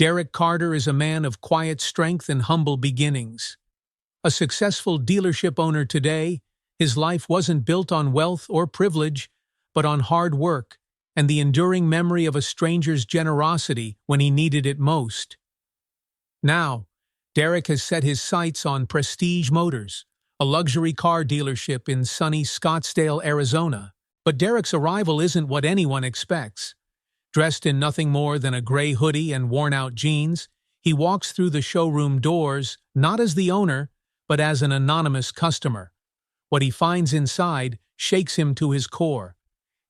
Derek Carter is a man of quiet strength and humble beginnings. A successful dealership owner today, his life wasn't built on wealth or privilege, but on hard work and the enduring memory of a stranger's generosity when he needed it most. Now, Derek has set his sights on Prestige Motors, a luxury car dealership in sunny Scottsdale, Arizona. But Derek's arrival isn't what anyone expects. Dressed in nothing more than a gray hoodie and worn-out jeans, he walks through the showroom doors not as the owner, but as an anonymous customer. What he finds inside shakes him to his core.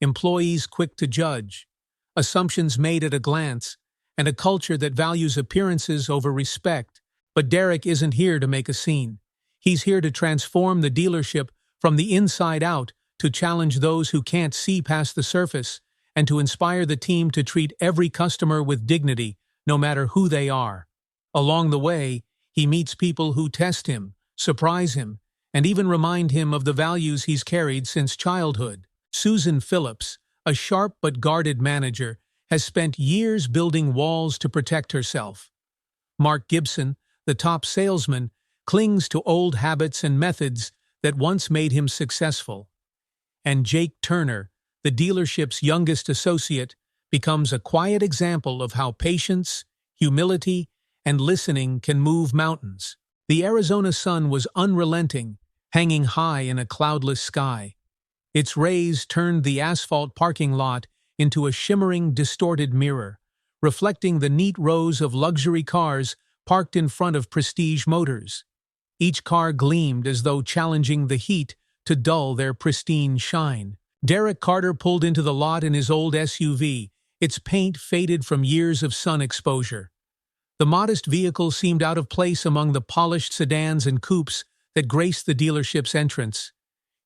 Employees quick to judge, assumptions made at a glance, and a culture that values appearances over respect. But Derek isn't here to make a scene. He's here to transform the dealership from the inside out, to challenge those who can't see past the surface, and to inspire the team to treat every customer with dignity, no matter who they are. Along the way, he meets people who test him, surprise him, and even remind him of the values he's carried since childhood. Susan Phillips, a sharp but guarded manager, has spent years building walls to protect herself. Mark Gibson, the top salesman, clings to old habits and methods that once made him successful. And Jake Turner, the dealership's youngest associate, becomes a quiet example of how patience, humility, and listening can move mountains. The Arizona sun was unrelenting, hanging high in a cloudless sky. Its rays turned the asphalt parking lot into a shimmering, distorted mirror, reflecting the neat rows of luxury cars parked in front of Prestige Motors. Each car gleamed as though challenging the heat to dull their pristine shine. Derek Carter pulled into the lot in his old SUV, its paint faded from years of sun exposure. The modest vehicle seemed out of place among the polished sedans and coupes that graced the dealership's entrance.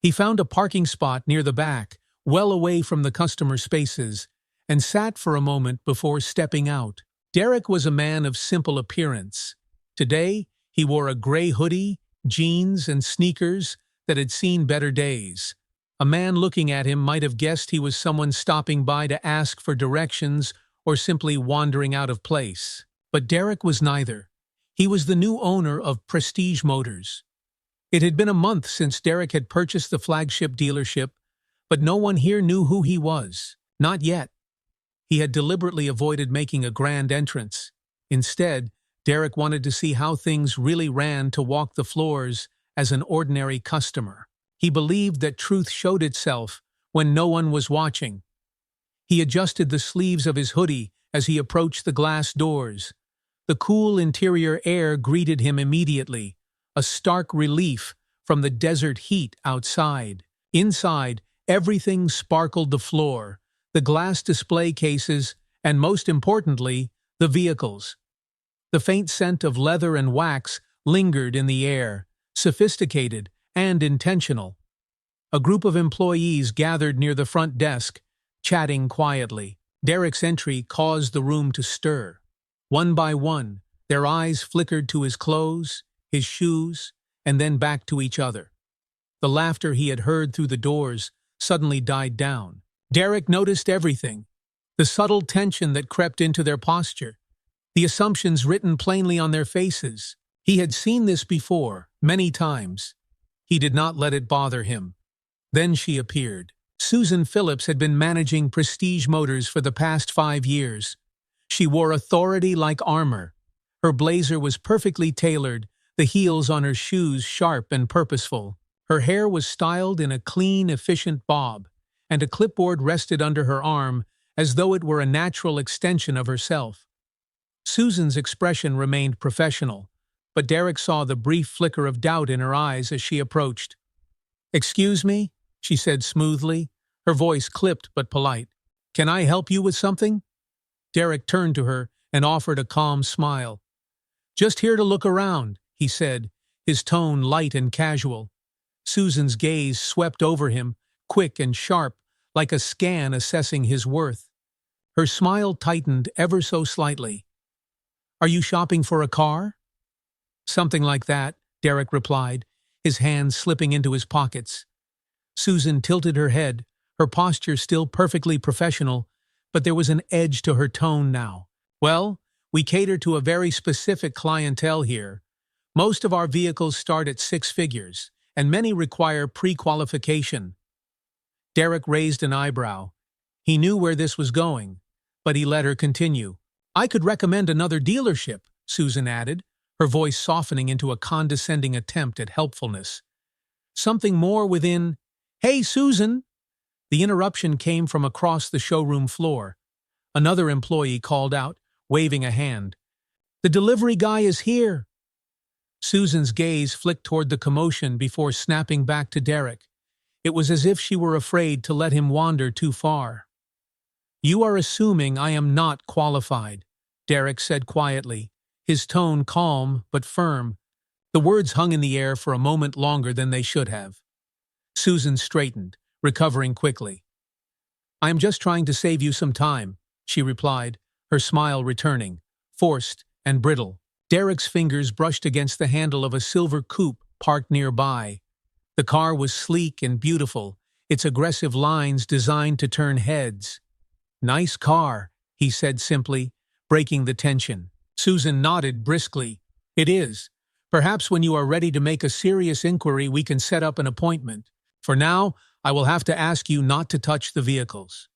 He found a parking spot near the back, well away from the customer spaces, and sat for a moment before stepping out. Derek was a man of simple appearance. Today, he wore a gray hoodie, jeans, and sneakers that had seen better days. A man looking at him might have guessed he was someone stopping by to ask for directions or simply wandering out of place. But Derek was neither. He was the new owner of Prestige Motors. It had been a month since Derek had purchased the flagship dealership, but no one here knew who he was. Not yet. He had deliberately avoided making a grand entrance. Instead, Derek wanted to see how things really ran to walk the floors as an ordinary customer. He believed that truth showed itself when no one was watching. He adjusted the sleeves of his hoodie as he approached the glass doors. The cool interior air greeted him immediately, a stark relief from the desert heat outside. Inside, everything sparkled: the floor, the glass display cases, and most importantly, the vehicles. The faint scent of leather and wax lingered in the air, sophisticated and intentional. A group of employees gathered near the front desk, chatting quietly. Derek's entry caused the room to stir. One by one, their eyes flickered to his clothes, his shoes, and then back to each other. The laughter he had heard through the doors suddenly died down. Derek noticed everything: the subtle tension that crept into their posture, the assumptions written plainly on their faces. He had seen this before, many times. He did not let it bother him. Then she appeared. Susan Phillips had been managing Prestige Motors for the past 5 years. She wore authority like armor. Her blazer was perfectly tailored, the heels on her shoes sharp and purposeful. Her hair was styled in a clean, efficient bob, and a clipboard rested under her arm as though it were a natural extension of herself. Susan's expression remained professional, but Derek saw the brief flicker of doubt in her eyes as she approached. "Excuse me?" she said smoothly, her voice clipped but polite. "Can I help you with something?" Derek turned to her and offered a calm smile. "Just here to look around," he said, his tone light and casual. Susan's gaze swept over him, quick and sharp, like a scan assessing his worth. Her smile tightened ever so slightly. "Are you shopping for a car?" "Something like that," Derek replied, his hands slipping into his pockets. Susan tilted her head, her posture still perfectly professional, but there was an edge to her tone now. "Well, We cater to a very specific clientele here. Most of our vehicles start at 6 figures, and many require pre-qualification. Derek raised an eyebrow. He knew where this was going, but he let her continue. I could recommend another dealership, Susan added, her voice softening into a condescending attempt at helpfulness. Something more within, "Hey, Susan!" The interruption came from across the showroom floor. Another employee called out, waving a hand. "The delivery guy is here!" Susan's gaze flicked toward the commotion before snapping back to Derek. It was as if she were afraid to let him wander too far. "You are assuming I am not qualified," Derek said quietly, his tone calm but firm. The words hung in the air for a moment longer than they should have. Susan straightened, recovering quickly. "I am just trying to save you some time," she replied, her smile returning, forced and brittle. Derek's fingers brushed against the handle of a silver coupe parked nearby. The car was sleek and beautiful, its aggressive lines designed to turn heads. "Nice car," he said simply, breaking the tension. Susan nodded briskly. "It is. Perhaps when you are ready to make a serious inquiry we can set up an appointment. For now, I will have to ask you not to touch the vehicles."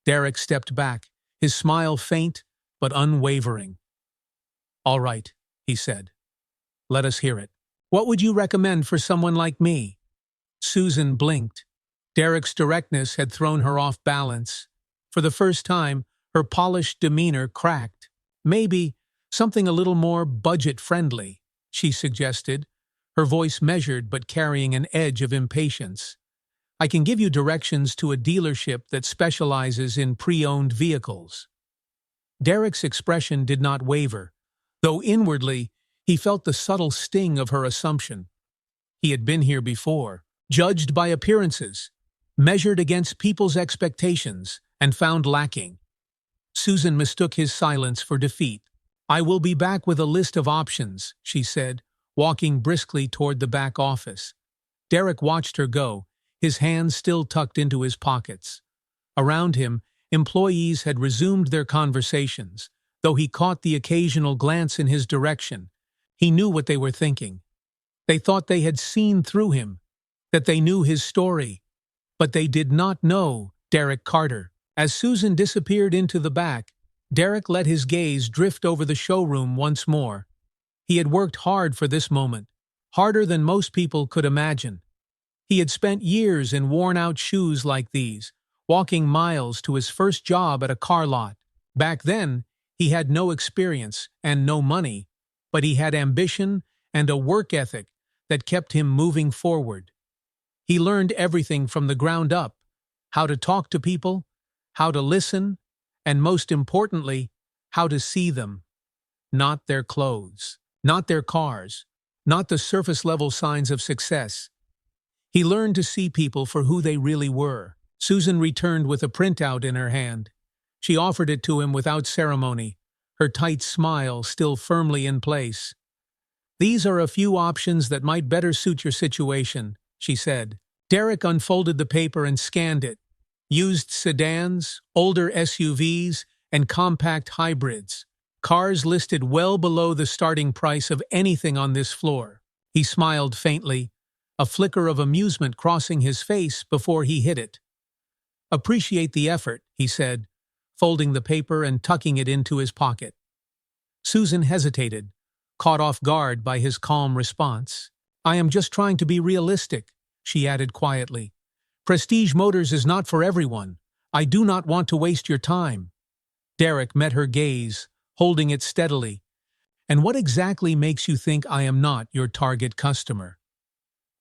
Derek stepped back, his smile faint but unwavering. "All right," he said. "Let us hear it. What would you recommend for someone like me?" Susan blinked. Derek's directness had thrown her off balance. For the first time, her polished demeanor cracked. "Maybe something a little more budget-friendly," she suggested, her voice measured but carrying an edge of impatience. "I can give you directions to a dealership that specializes in pre-owned vehicles." Derek's expression did not waver, though inwardly he felt the subtle sting of her assumption. He had been here before, judged by appearances, measured against people's expectations, and found lacking. Susan mistook his silence for defeat. "I will be back with a list of options," she said, walking briskly toward the back office. Derek watched her go, his hands still tucked into his pockets. Around him, employees had resumed their conversations, though he caught the occasional glance in his direction. He knew what they were thinking. They thought they had seen through him, that they knew his story. But they did not know Derek Carter. As Susan disappeared into the back, Derek let his gaze drift over the showroom once more. He had worked hard for this moment, harder than most people could imagine. He had spent years in worn-out shoes like these, walking miles to his first job at a car lot. Back then, he had no experience and no money, but he had ambition and a work ethic that kept him moving forward. He learned everything from the ground up: how to talk to people, how to listen, and most importantly, how to see them. Not their clothes, not their cars, not the surface-level signs of success. He learned to see people for who they really were. Susan returned with a printout in her hand. She offered it to him without ceremony, her tight smile still firmly in place. "These are a few options that might better suit your situation," she said. Derek unfolded the paper and scanned it. Used sedans, older SUVs, and compact hybrids. Cars listed well below the starting price of anything on this floor. He smiled faintly, a flicker of amusement crossing his face before he hit it. "Appreciate the effort," he said, folding the paper and tucking it into his pocket. Susan hesitated, caught off guard by his calm response. "I am just trying to be realistic," she added quietly. "Prestige Motors is not for everyone. I do not want to waste your time." Derek met her gaze, holding it steadily. "And what exactly makes you think I am not your target customer?"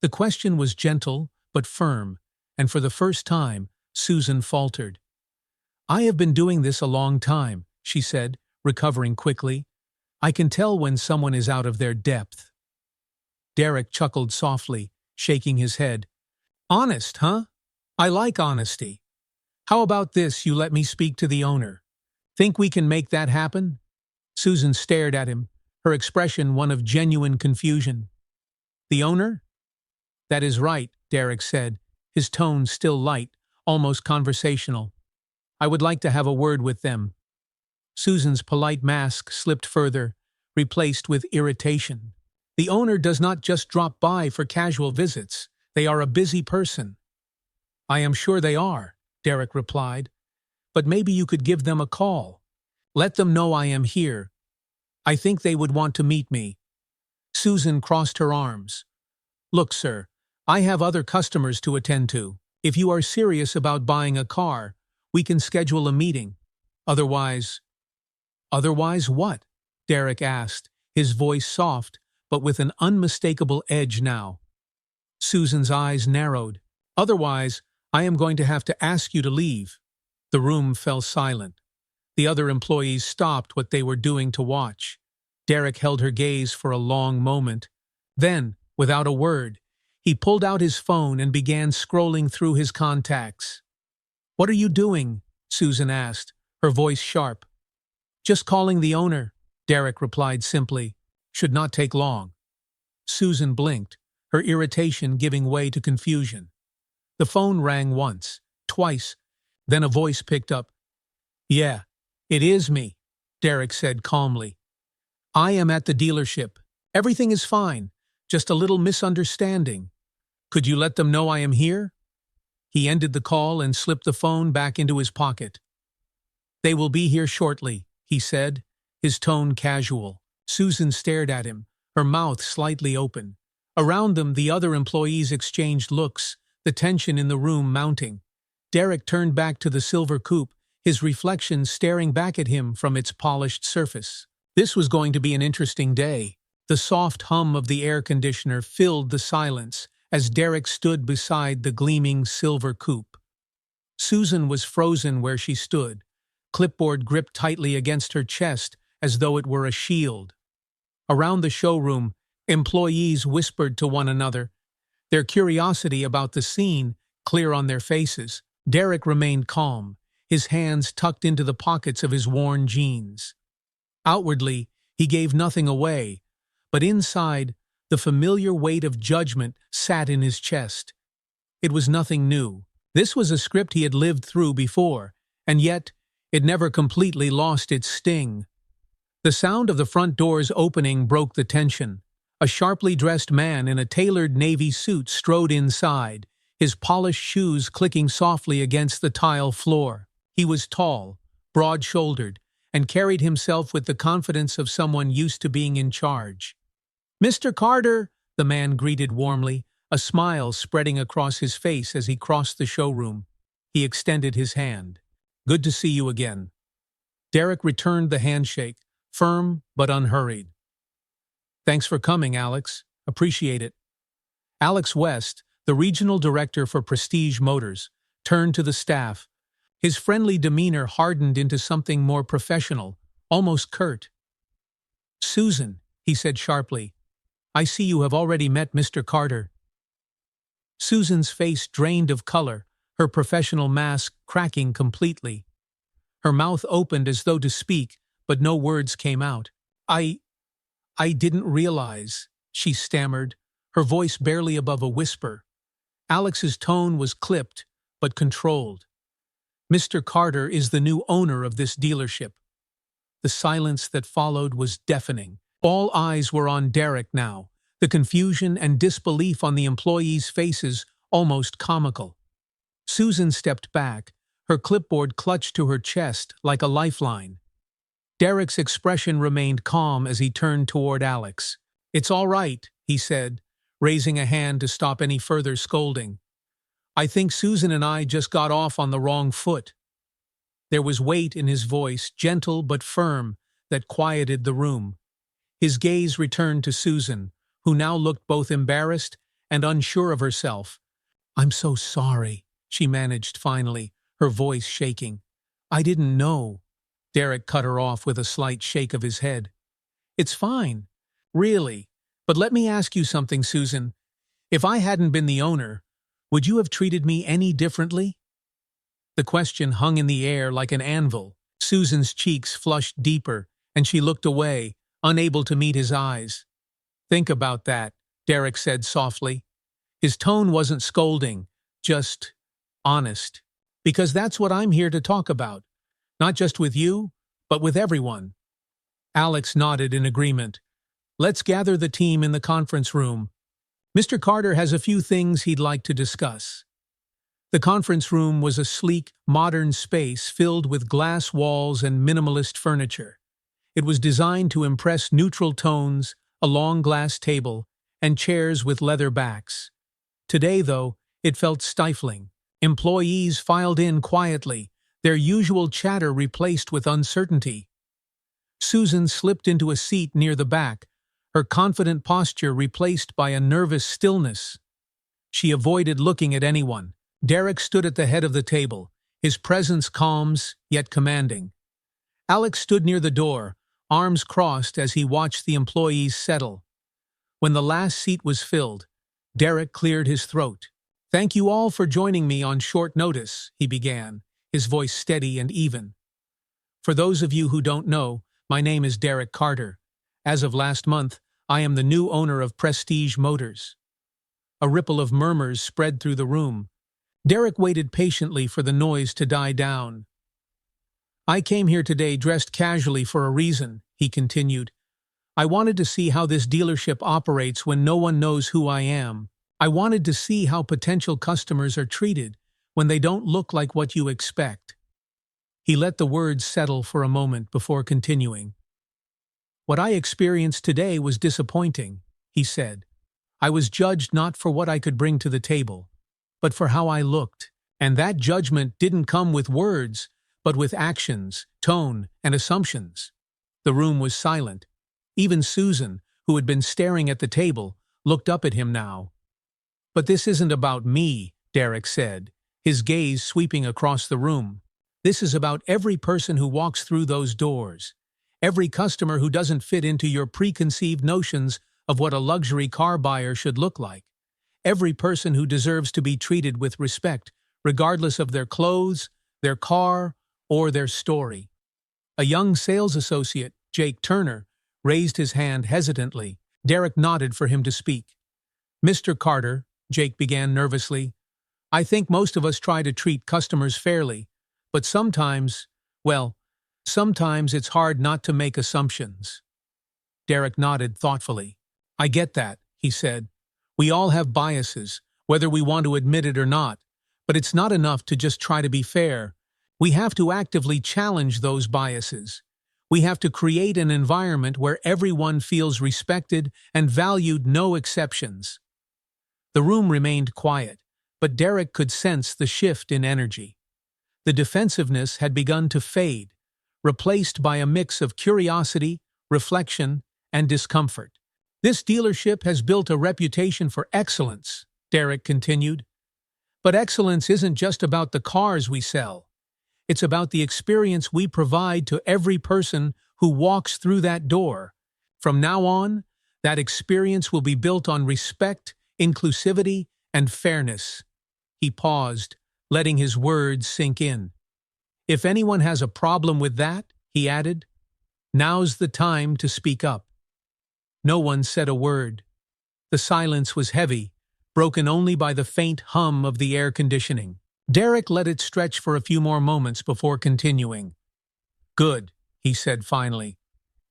The question was gentle but firm, and for the first time, Susan faltered. "I have been doing this a long time," she said, recovering quickly. "I can tell when someone is out of their depth." Derek chuckled softly, shaking his head. "Honest, huh? I like honesty. How about this, you let me speak to the owner? Think we can make that happen?" Susan stared at him, her expression one of genuine confusion. "The owner?" "That is right," Derek said, his tone still light, almost conversational. "I would like to have a word with them." Susan's polite mask slipped further, replaced with irritation. The owner does not just drop by for casual visits. They are a busy person. I am sure they are, Derek replied. But maybe you could give them a call. Let them know I am here. I think they would want to meet me. Susan crossed her arms. Look, sir, I have other customers to attend to. If you are serious about buying a car, we can schedule a meeting. Otherwise what? Derek asked, his voice soft, but with an unmistakable edge now. Susan's eyes narrowed. Otherwise, I am going to have to ask you to leave. The room fell silent. The other employees stopped what they were doing to watch. Derek held her gaze for a long moment. Then, without a word, he pulled out his phone and began scrolling through his contacts. What are you doing? Susan asked, her voice sharp. Just calling the owner, Derek replied simply. Should not take long. Susan blinked, her irritation giving way to confusion. The phone rang once, twice, then a voice picked up. Yeah, it is me, Derek said calmly. I am at the dealership. Everything is fine, just a little misunderstanding. Could you let them know I am here? He ended the call and slipped the phone back into his pocket. They will be here shortly, he said, his tone casual. Susan stared at him, her mouth slightly open. Around them, the other employees exchanged looks, the tension in the room mounting. Derek turned back to the silver coupe, his reflection staring back at him from its polished surface. This was going to be an interesting day. The soft hum of the air conditioner filled the silence as Derek stood beside the gleaming silver coupe. Susan was frozen where she stood, clipboard gripped tightly against her chest as though it were a shield. Around the showroom, employees whispered to one another, their curiosity about the scene clear on their faces. Derek remained calm, his hands tucked into the pockets of his worn jeans. Outwardly, he gave nothing away, but inside, the familiar weight of judgment sat in his chest. It was nothing new. This was a script he had lived through before, and yet it never completely lost its sting. The sound of the front doors opening broke the tension. A sharply dressed man in a tailored navy suit strode inside, his polished shoes clicking softly against the tile floor. He was tall, broad-shouldered, and carried himself with the confidence of someone used to being in charge. "Mr. Carter," the man greeted warmly, a smile spreading across his face as he crossed the showroom. He extended his hand. "Good to see you again." Derek returned the handshake, firm but unhurried. "Thanks for coming, Alex. Appreciate it." Alex West, the regional director for Prestige Motors, turned to the staff. His friendly demeanor hardened into something more professional, almost curt. "Susan," he said sharply, "I see you have already met Mr. Carter." Susan's face drained of color, her professional mask cracking completely. Her mouth opened as though to speak, but no words came out. I didn't realize," she stammered, her voice barely above a whisper. Alex's tone was clipped, but controlled. "Mr. Carter is the new owner of this dealership." The silence that followed was deafening. All eyes were on Derek now, the confusion and disbelief on the employees' faces almost comical. Susan stepped back, her clipboard clutched to her chest like a lifeline. Derek's expression remained calm as he turned toward Alex. "It's all right," he said, raising a hand to stop any further scolding. "I think Susan and I just got off on the wrong foot." There was weight in his voice, gentle but firm, that quieted the room. His gaze returned to Susan, who now looked both embarrassed and unsure of herself. "I'm so sorry," she managed finally, her voice shaking. "I didn't know." Derek cut her off with a slight shake of his head. "It's fine, really. But let me ask you something, Susan. If I hadn't been the owner, would you have treated me any differently?" The question hung in the air like an anvil. Susan's cheeks flushed deeper, and she looked away, unable to meet his eyes. "Think about that," Derek said softly. His tone wasn't scolding, just honest. "Because that's what I'm here to talk about. Not just with you, but with everyone. Alex nodded in agreement. Let's gather the team in the conference room. Mr. Carter has a few things he'd like to discuss. The conference room was a sleek, modern space filled with glass walls and minimalist furniture. It was designed to impress neutral tones, a long glass table, and chairs with leather backs. Today, though, it felt stifling. Employees filed in quietly, their usual chatter replaced with uncertainty. Susan slipped into a seat near the back, her confident posture replaced by a nervous stillness. She avoided looking at anyone. Derek stood at the head of the table, his presence calm yet commanding. Alex stood near the door, arms crossed as he watched the employees settle. When the last seat was filled, Derek cleared his throat. "Thank you all for joining me on short notice," he began, his voice steady and even. "For those of you who don't know, my name is Derek Carter. As of last month, I am the new owner of Prestige Motors." A ripple of murmurs spread through the room. Derek waited patiently for the noise to die down. "I came here today dressed casually for a reason," he continued. "I wanted to see how this dealership operates when no one knows who I am. I wanted to see how potential customers are treated when they don't look like what you expect." He let the words settle for a moment before continuing. "What I experienced today was disappointing," he said. "I was judged not for what I could bring to the table, but for how I looked. And that judgment didn't come with words, but with actions, tone, and assumptions." The room was silent. Even Susan, who had been staring at the table, looked up at him now. "But this isn't about me," Derek said, his gaze sweeping across the room. "This is about every person who walks through those doors. Every customer who doesn't fit into your preconceived notions of what a luxury car buyer should look like. Every person who deserves to be treated with respect, regardless of their clothes, their car, or their story." A young sales associate, Jake Turner, raised his hand hesitantly. Derek nodded for him to speak. "Mr. Carter," Jake began nervously, "I think most of us try to treat customers fairly, but sometimes it's hard not to make assumptions." Derek nodded thoughtfully. "I get that," he said. "We all have biases, whether we want to admit it or not, but it's not enough to just try to be fair. We have to actively challenge those biases. We have to create an environment where everyone feels respected and valued, no exceptions." The room remained quiet, but Derek could sense the shift in energy. The defensiveness had begun to fade, replaced by a mix of curiosity, reflection, and discomfort. "This dealership has built a reputation for excellence," Derek continued. "But excellence isn't just about the cars we sell. It's about the experience we provide to every person who walks through that door. From now on, that experience will be built on respect, inclusivity, and fairness." He paused, letting his words sink in. "If anyone has a problem with that," he added, "now's the time to speak up." No one said a word. The silence was heavy, broken only by the faint hum of the air conditioning. Derek let it stretch for a few more moments before continuing. "Good," he said finally.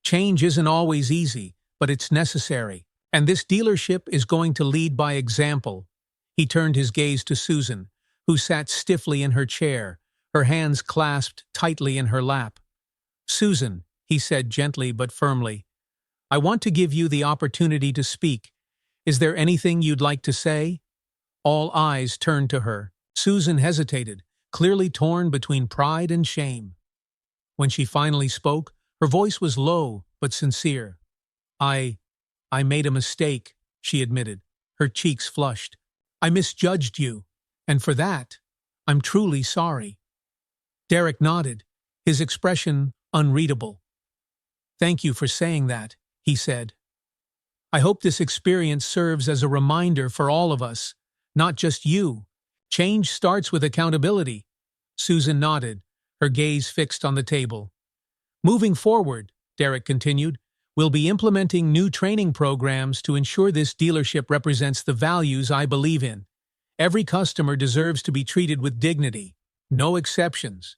"Change isn't always easy, but it's necessary. And this dealership is going to lead by example." He turned his gaze to Susan, who sat stiffly in her chair, her hands clasped tightly in her lap. "Susan," he said gently but firmly, "I want to give you the opportunity to speak. Is there anything you'd like to say?" All eyes turned to her. Susan hesitated, clearly torn between pride and shame. When she finally spoke, her voice was low but sincere. I made a mistake," she admitted, her cheeks flushed. "I misjudged you, and for that, I'm truly sorry." Derek nodded, his expression unreadable. "Thank you for saying that," he said. "I hope this experience serves as a reminder for all of us, not just you. Change starts with accountability." Susan nodded, her gaze fixed on the table. "Moving forward," Derek continued, "we'll be implementing new training programs to ensure this dealership represents the values I believe in. Every customer deserves to be treated with dignity. No exceptions."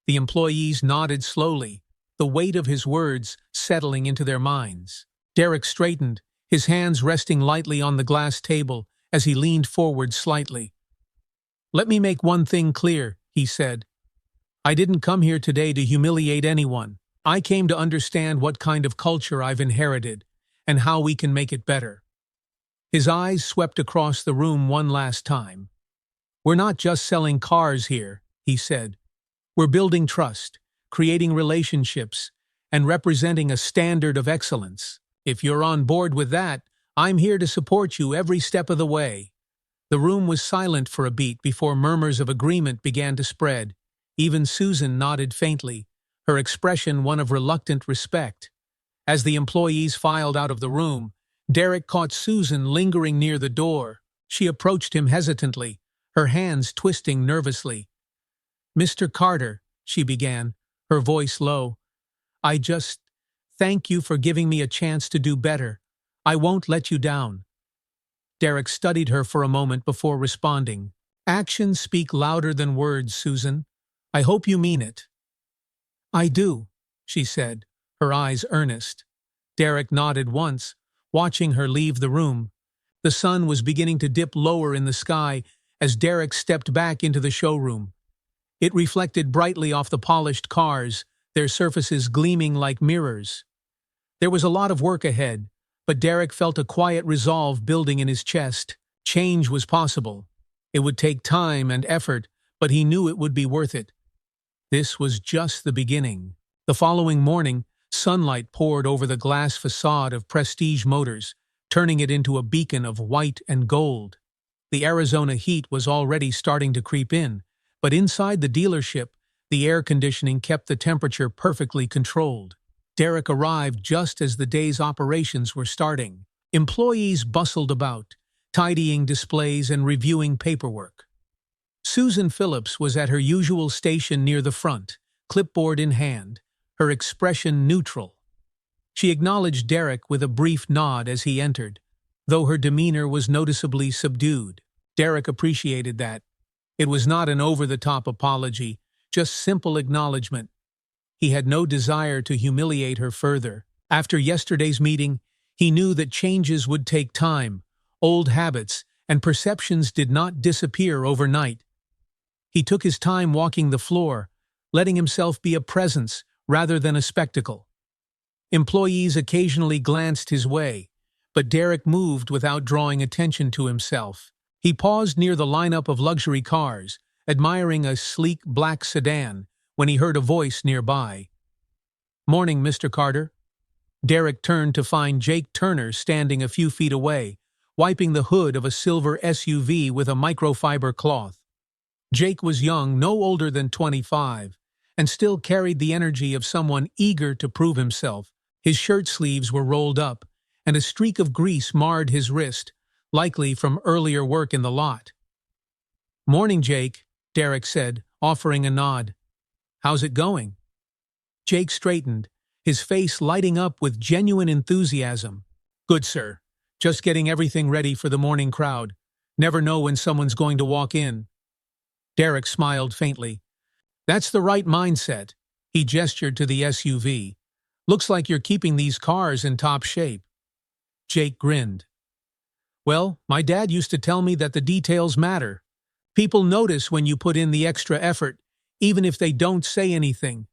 The employees nodded slowly, the weight of his words settling into their minds. Derek straightened, his hands resting lightly on the glass table as he leaned forward slightly. "Let me make one thing clear," he said. "I didn't come here today to humiliate anyone. I came to understand what kind of culture I've inherited and how we can make it better." His eyes swept across the room one last time. "We're not just selling cars here," he said. "We're building trust, creating relationships, and representing a standard of excellence. If you're on board with that, I'm here to support you every step of the way." The room was silent for a beat before murmurs of agreement began to spread. Even Susan nodded faintly, her expression one of reluctant respect. As the employees filed out of the room, Derek caught Susan lingering near the door. She approached him hesitantly, her hands twisting nervously. "Mr. Carter," she began, her voice low, thank you for giving me a chance to do better. I won't let you down." Derek studied her for a moment before responding. "Actions speak louder than words, Susan. I hope you mean it." "I do," she said, her eyes earnest. Derek nodded once, watching her leave the room. The sun was beginning to dip lower in the sky as Derek stepped back into the showroom. It reflected brightly off the polished cars, their surfaces gleaming like mirrors. There was a lot of work ahead, but Derek felt a quiet resolve building in his chest. Change was possible. It would take time and effort, but he knew it would be worth it. This was just the beginning. The following morning, sunlight poured over the glass facade of Prestige Motors, turning it into a beacon of white and gold. The Arizona heat was already starting to creep in, but inside the dealership, the air conditioning kept the temperature perfectly controlled. Derek arrived just as the day's operations were starting. Employees bustled about, tidying displays and reviewing paperwork. Susan Phillips was at her usual station near the front, clipboard in hand, her expression neutral. She acknowledged Derek with a brief nod as he entered, though her demeanor was noticeably subdued. Derek appreciated that. It was not an over-the-top apology, just simple acknowledgement. He had no desire to humiliate her further. After yesterday's meeting, he knew that changes would take time, old habits and perceptions did not disappear overnight. He took his time walking the floor, letting himself be a presence rather than a spectacle. Employees occasionally glanced his way, but Derek moved without drawing attention to himself. He paused near the lineup of luxury cars, admiring a sleek black sedan, when he heard a voice nearby. "Morning, Mr. Carter." Derek turned to find Jake Turner standing a few feet away, wiping the hood of a silver SUV with a microfiber cloth. Jake was young, no older than 25, and still carried the energy of someone eager to prove himself. His shirt sleeves were rolled up, and a streak of grease marred his wrist, likely from earlier work in the lot. "Morning, Jake," Derek said, offering a nod. "How's it going?" Jake straightened, his face lighting up with genuine enthusiasm. "Good, sir. Just getting everything ready for the morning crowd. Never know when someone's going to walk in." Derek smiled faintly. "That's the right mindset." He gestured to the SUV. "Looks like you're keeping these cars in top shape." Jake grinned. "Well, my dad used to tell me that the details matter. People notice when you put in the extra effort, even if they don't say anything."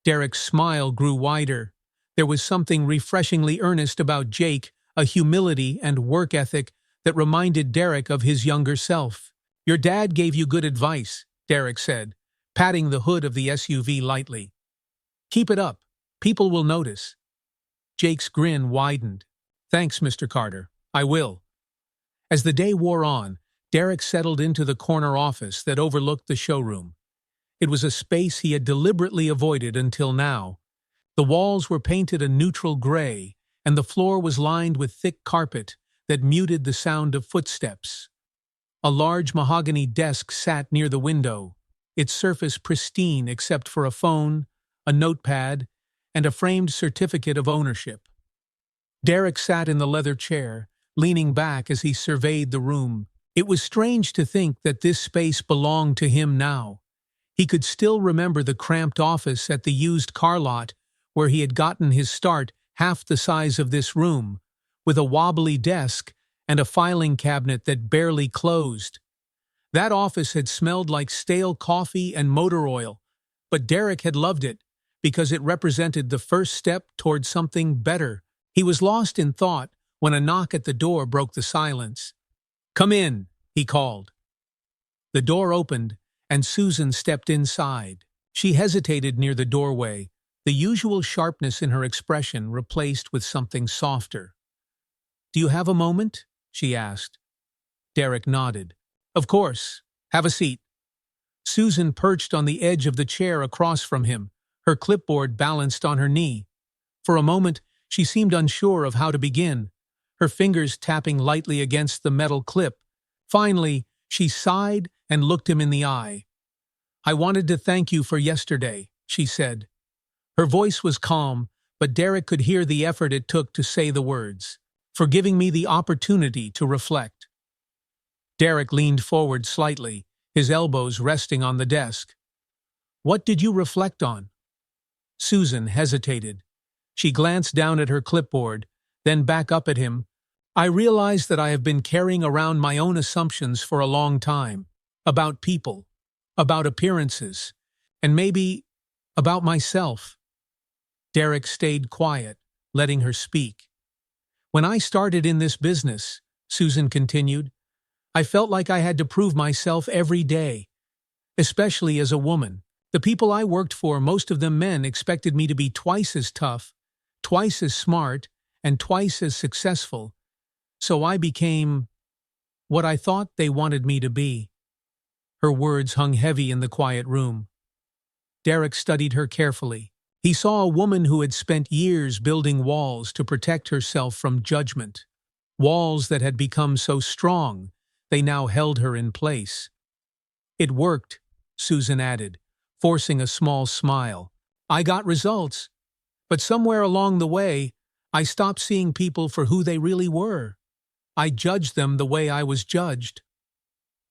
Derek's smile grew wider. There was something refreshingly earnest about Jake, a humility and work ethic that reminded Derek of his younger self. "Your dad gave you good advice," Derek said, patting the hood of the SUV lightly. "Keep it up. People will notice." Jake's grin widened. "Thanks, Mr. Carter. I will." As the day wore on, Derek settled into the corner office that overlooked the showroom. It was a space he had deliberately avoided until now. The walls were painted a neutral gray, and the floor was lined with thick carpet that muted the sound of footsteps. A large mahogany desk sat near the window, its surface pristine except for a phone, a notepad, and a framed certificate of ownership. Derek sat in the leather chair, leaning back as he surveyed the room. It was strange to think that this space belonged to him now. He could still remember the cramped office at the used car lot where he had gotten his start, half the size of this room, with a wobbly desk and a filing cabinet that barely closed. That office had smelled like stale coffee and motor oil, but Derek had loved it because it represented the first step toward something better. He was lost in thought when a knock at the door broke the silence. "Come in," he called. The door opened, and Susan stepped inside. She hesitated near the doorway, the usual sharpness in her expression replaced with something softer. "Do you have a moment?" she asked. Derek nodded. "Of course. Have a seat." Susan perched on the edge of the chair across from him, her clipboard balanced on her knee. For a moment, she seemed unsure of how to begin, her fingers tapping lightly against the metal clip. Finally, she sighed and looked him in the eye. "I wanted to thank you for yesterday," she said. Her voice was calm, but Derek could hear the effort it took to say the words. "For giving me the opportunity to reflect." Derek leaned forward slightly, his elbows resting on the desk. "What did you reflect on?" Susan hesitated. She glanced down at her clipboard, then back up at him. "I realize that I have been carrying around my own assumptions for a long time, about people, about appearances, and maybe about myself." Derek stayed quiet, letting her speak. "When I started in this business," Susan continued, "I felt like I had to prove myself every day, especially as a woman. The people I worked for, most of them men, expected me to be twice as tough, twice as smart, and twice as successful. So I became what I thought they wanted me to be." Her words hung heavy in the quiet room. Derek studied her carefully. He saw a woman who had spent years building walls to protect herself from judgment. Walls that had become so strong, they now held her in place. "It worked," Susan added, forcing a small smile. "I got results, but somewhere along the way, I stopped seeing people for who they really were. I judged them the way I was judged."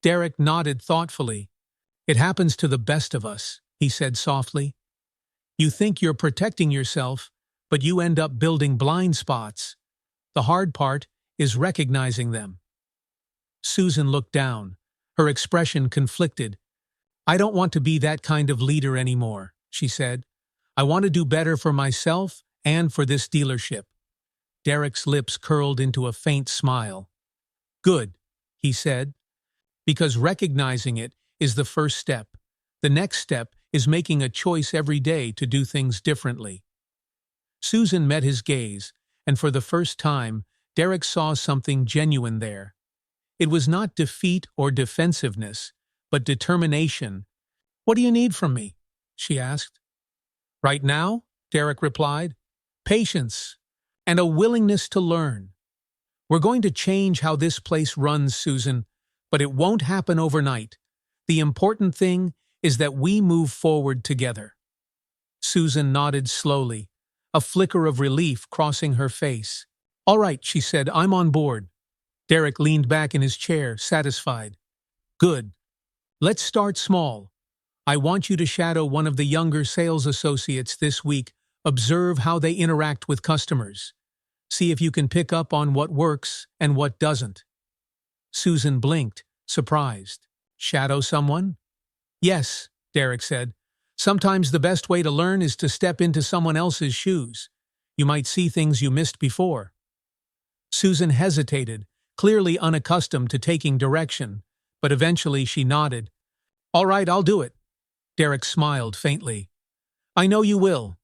Derek nodded thoughtfully. "It happens to the best of us," he said softly. "You think you're protecting yourself, but you end up building blind spots. The hard part is recognizing them." Susan looked down, her expression conflicted. "I don't want to be that kind of leader anymore," she said. "I want to do better for myself and for this dealership." Derek's lips curled into a faint smile. "Good," he said, "because recognizing it is the first step. The next step is making a choice every day to do things differently." Susan met his gaze, and for the first time, Derek saw something genuine there. It was not defeat or defensiveness, but determination. "What do you need from me?" she asked. "Right now," Derek replied, "patience and a willingness to learn. We're going to change how this place runs, Susan, but it won't happen overnight. The important thing is that we move forward together." Susan nodded slowly, a flicker of relief crossing her face. "All right," she said, "I'm on board." Derek leaned back in his chair, satisfied. "Good. Let's start small. I want you to shadow one of the younger sales associates this week. Observe how they interact with customers. See if you can pick up on what works and what doesn't." Susan blinked, surprised. "Shadow someone?" "Yes," Derek said. "Sometimes the best way to learn is to step into someone else's shoes. You might see things you missed before." Susan hesitated, clearly unaccustomed to taking direction, but eventually she nodded. "All right, I'll do it." Derek smiled faintly. "I know you will."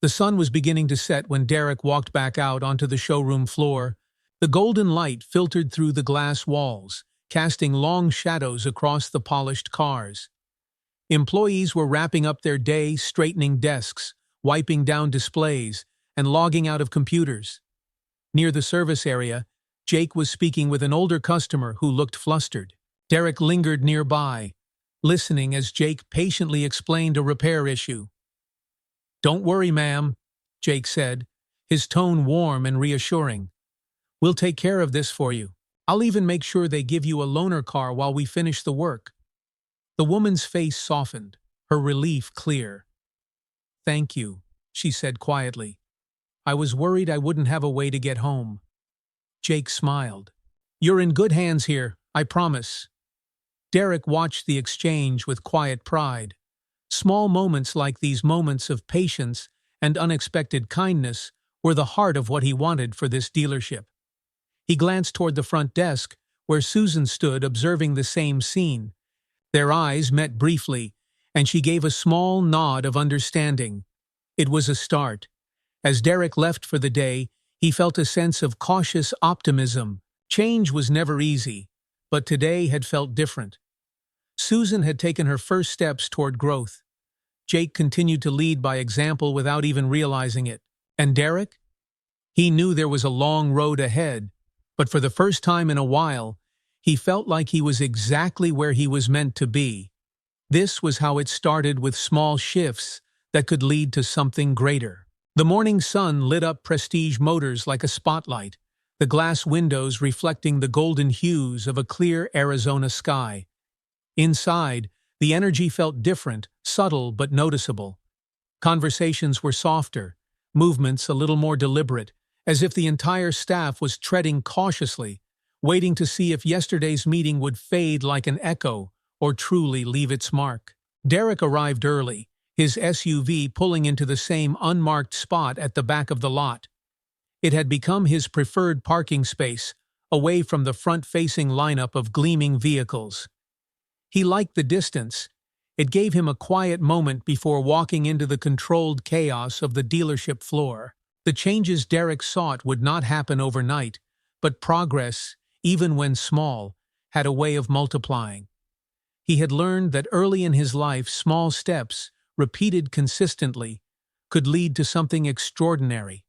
The sun was beginning to set when Derek walked back out onto the showroom floor. The golden light filtered through the glass walls, casting long shadows across the polished cars. Employees were wrapping up their day, straightening desks, wiping down displays, and logging out of computers. Near the service area, Jake was speaking with an older customer who looked flustered. Derek lingered nearby, listening as Jake patiently explained a repair issue. "Don't worry, ma'am," Jake said, his tone warm and reassuring. "We'll take care of this for you. I'll even make sure they give you a loaner car while we finish the work." The woman's face softened, her relief clear. "Thank you," she said quietly. I was worried I wouldn't have a way to get home. Jake smiled. You're in good hands here, I promise. Derek watched the exchange with quiet pride. Small moments like these moments of patience and unexpected kindness were the heart of what he wanted for this dealership. He glanced toward the front desk, where Susan stood observing the same scene. Their eyes met briefly, and she gave a small nod of understanding. It was a start. As Derek left for the day, he felt a sense of cautious optimism. Change was never easy, but today had felt different. Susan had taken her first steps toward growth. Jake continued to lead by example without even realizing it. And Derek? He knew there was a long road ahead, but for the first time in a while, he felt like he was exactly where he was meant to be. This was how it started, with small shifts that could lead to something greater. The morning sun lit up Prestige Motors like a spotlight, the glass windows reflecting the golden hues of a clear Arizona sky. Inside, the energy felt different, subtle but noticeable. Conversations were softer, movements a little more deliberate, as if the entire staff was treading cautiously, waiting to see if yesterday's meeting would fade like an echo or truly leave its mark. Derek arrived early, his SUV pulling into the same unmarked spot at the back of the lot. It had become his preferred parking space, away from the front-facing lineup of gleaming vehicles. He liked the distance. It gave him a quiet moment before walking into the controlled chaos of the dealership floor. The changes Derek sought would not happen overnight, but progress, even when small, had a way of multiplying. He had learned that early in his life, small steps, repeated consistently, could lead to something extraordinary.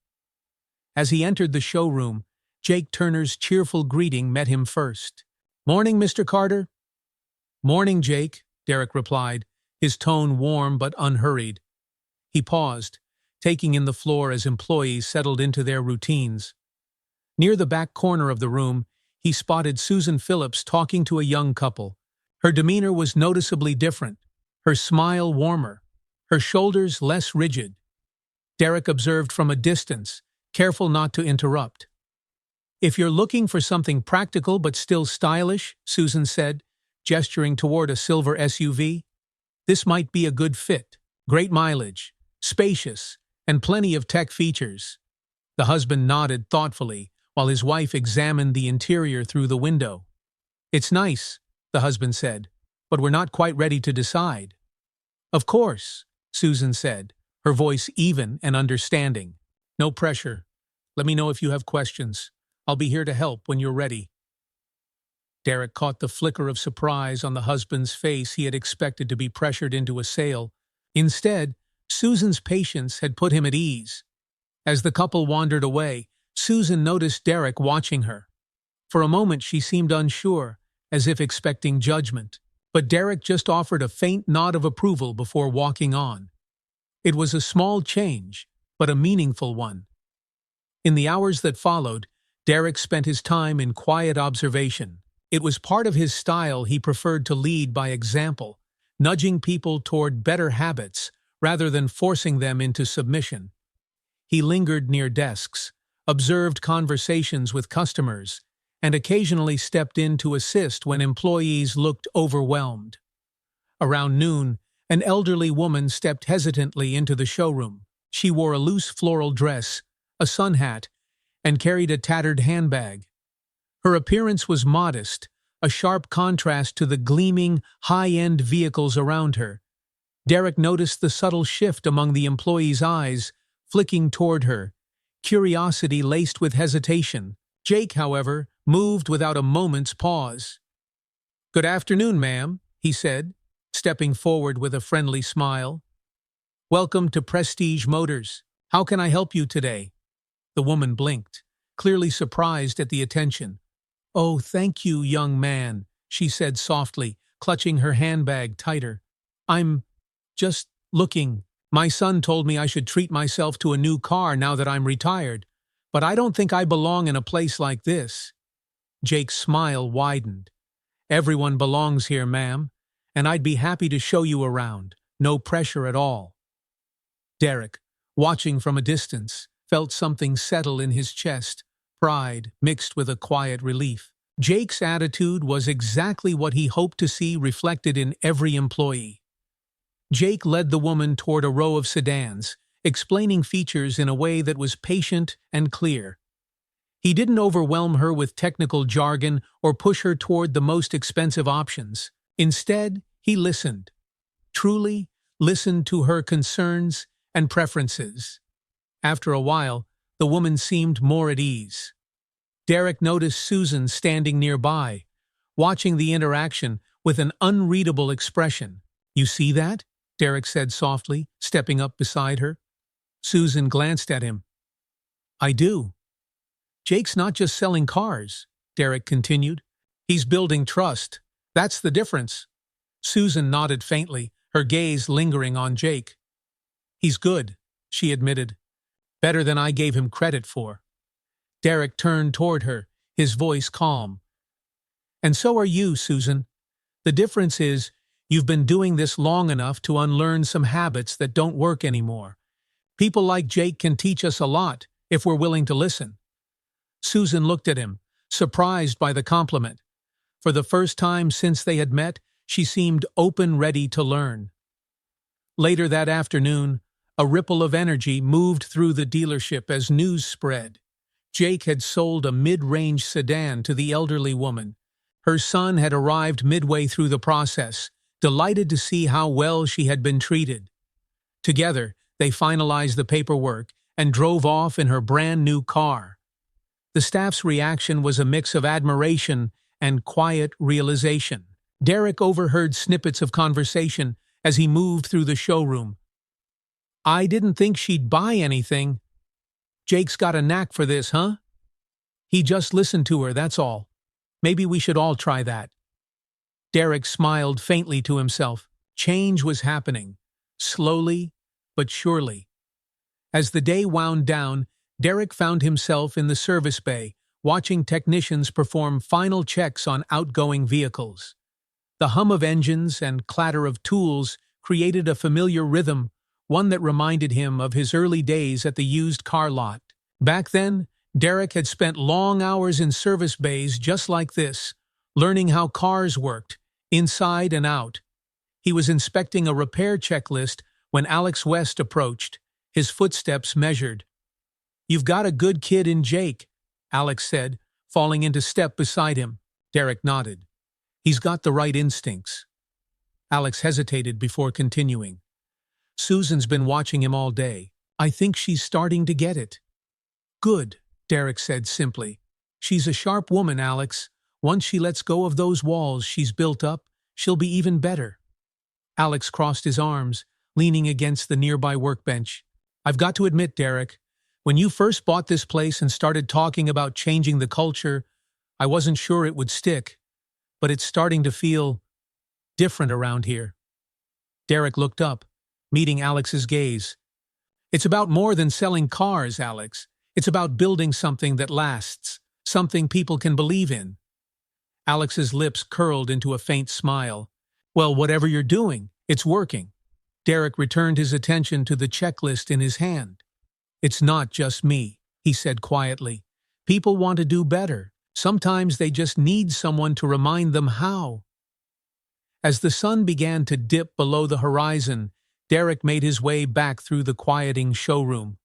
As he entered the showroom, Jake Turner's cheerful greeting met him first. "Morning, Mr. Carter." "Morning, Jake," Derek replied, his tone warm but unhurried. He paused, taking in the floor as employees settled into their routines. Near the back corner of the room, he spotted Susan Phillips talking to a young couple. Her demeanor was noticeably different, her smile warmer, her shoulders less rigid. Derek observed from a distance, careful not to interrupt. "If you're looking for something practical but still stylish," Susan said, gesturing toward a silver SUV, "this might be a good fit. Great mileage, spacious, and plenty of tech features." The husband nodded thoughtfully, while his wife examined the interior through the window. "It's nice," the husband said, "but we're not quite ready to decide." "Of course," Susan said, her voice even and understanding. "No pressure. Let me know if you have questions. I'll be here to help when you're ready." Derek caught the flicker of surprise on the husband's face. He had expected to be pressured into a sale. Instead, Susan's patience had put him at ease. As the couple wandered away, Susan noticed Derek watching her. For a moment she seemed unsure, as if expecting judgment. But Derek just offered a faint nod of approval before walking on. It was a small change, but a meaningful one. In the hours that followed, Derek spent his time in quiet observation. It was part of his style. He preferred to lead by example, nudging people toward better habits rather than forcing them into submission. He lingered near desks, observed conversations with customers, and occasionally stepped in to assist when employees looked overwhelmed. Around noon, an elderly woman stepped hesitantly into the showroom. She wore a loose floral dress, a sun hat, and carried a tattered handbag. Her appearance was modest, a sharp contrast to the gleaming, high-end vehicles around her. Derek noticed the subtle shift among the employees' eyes, flicking toward her, curiosity laced with hesitation. Jake, however, moved without a moment's pause. "Good afternoon, ma'am," he said, stepping forward with a friendly smile. "Welcome to Prestige Motors. How can I help you today?" The woman blinked, clearly surprised at the attention. "Oh, thank you, young man," she said softly, clutching her handbag tighter. "I'm just looking. My son told me I should treat myself to a new car now that I'm retired, but I don't think I belong in a place like this." Jake's smile widened. "Everyone belongs here, ma'am, and I'd be happy to show you around. No pressure at all." Derek, watching from a distance, felt something settle in his chest, pride mixed with a quiet relief. Jake's attitude was exactly what he hoped to see reflected in every employee. Jake led the woman toward a row of sedans, explaining features in a way that was patient and clear. He didn't overwhelm her with technical jargon or push her toward the most expensive options. Instead, he listened. Truly listened to her concerns and preferences. After a while, the woman seemed more at ease. Derek noticed Susan standing nearby, watching the interaction with an unreadable expression. "You see that?" Derek said softly, stepping up beside her. Susan glanced at him. "I do." "Jake's not just selling cars," Derek continued. "He's building trust. That's the difference." Susan nodded faintly, her gaze lingering on Jake. "He's good," she admitted. "Better than I gave him credit for." Derek turned toward her, his voice calm. "And so are you, Susan. The difference is, you've been doing this long enough to unlearn some habits that don't work anymore. People like Jake can teach us a lot, if we're willing to listen." Susan looked at him, surprised by the compliment. For the first time since they had met, she seemed open, ready to learn. Later that afternoon, a ripple of energy moved through the dealership as news spread. Jake had sold a mid-range sedan to the elderly woman. Her son had arrived midway through the process, delighted to see how well she had been treated. Together, they finalized the paperwork and drove off in her brand-new car. The staff's reaction was a mix of admiration and quiet realization. Derek overheard snippets of conversation as he moved through the showroom. "I didn't think she'd buy anything. Jake's got a knack for this, huh? He just listened to her, that's all. Maybe we should all try that." Derek smiled faintly to himself. Change was happening, slowly but surely. As the day wound down, Derek found himself in the service bay, watching technicians perform final checks on outgoing vehicles. The hum of engines and clatter of tools created a familiar rhythm, one that reminded him of his early days at the used car lot. Back then, Derek had spent long hours in service bays just like this, learning how cars worked, inside and out. He was inspecting a repair checklist when Alex West approached, his footsteps measured. "You've got a good kid in Jake," Alex said, falling into step beside him. Derek nodded. "He's got the right instincts." Alex hesitated before continuing. "Susan's been watching him all day. I think she's starting to get it." "Good," Derek said simply. "She's a sharp woman, Alex. Once she lets go of those walls she's built up, she'll be even better." Alex crossed his arms, leaning against the nearby workbench. "I've got to admit, Derek, when you first bought this place and started talking about changing the culture, I wasn't sure it would stick, but it's starting to feel different around here." Derek looked up, meeting Alex's gaze. "It's about more than selling cars, Alex. It's about building something that lasts, something people can believe in." Alex's lips curled into a faint smile. "Well, whatever you're doing, it's working." Derek returned his attention to the checklist in his hand. "It's not just me," he said quietly. "People want to do better. Sometimes they just need someone to remind them how." As the sun began to dip below the horizon, Derek made his way back through the quieting showroom.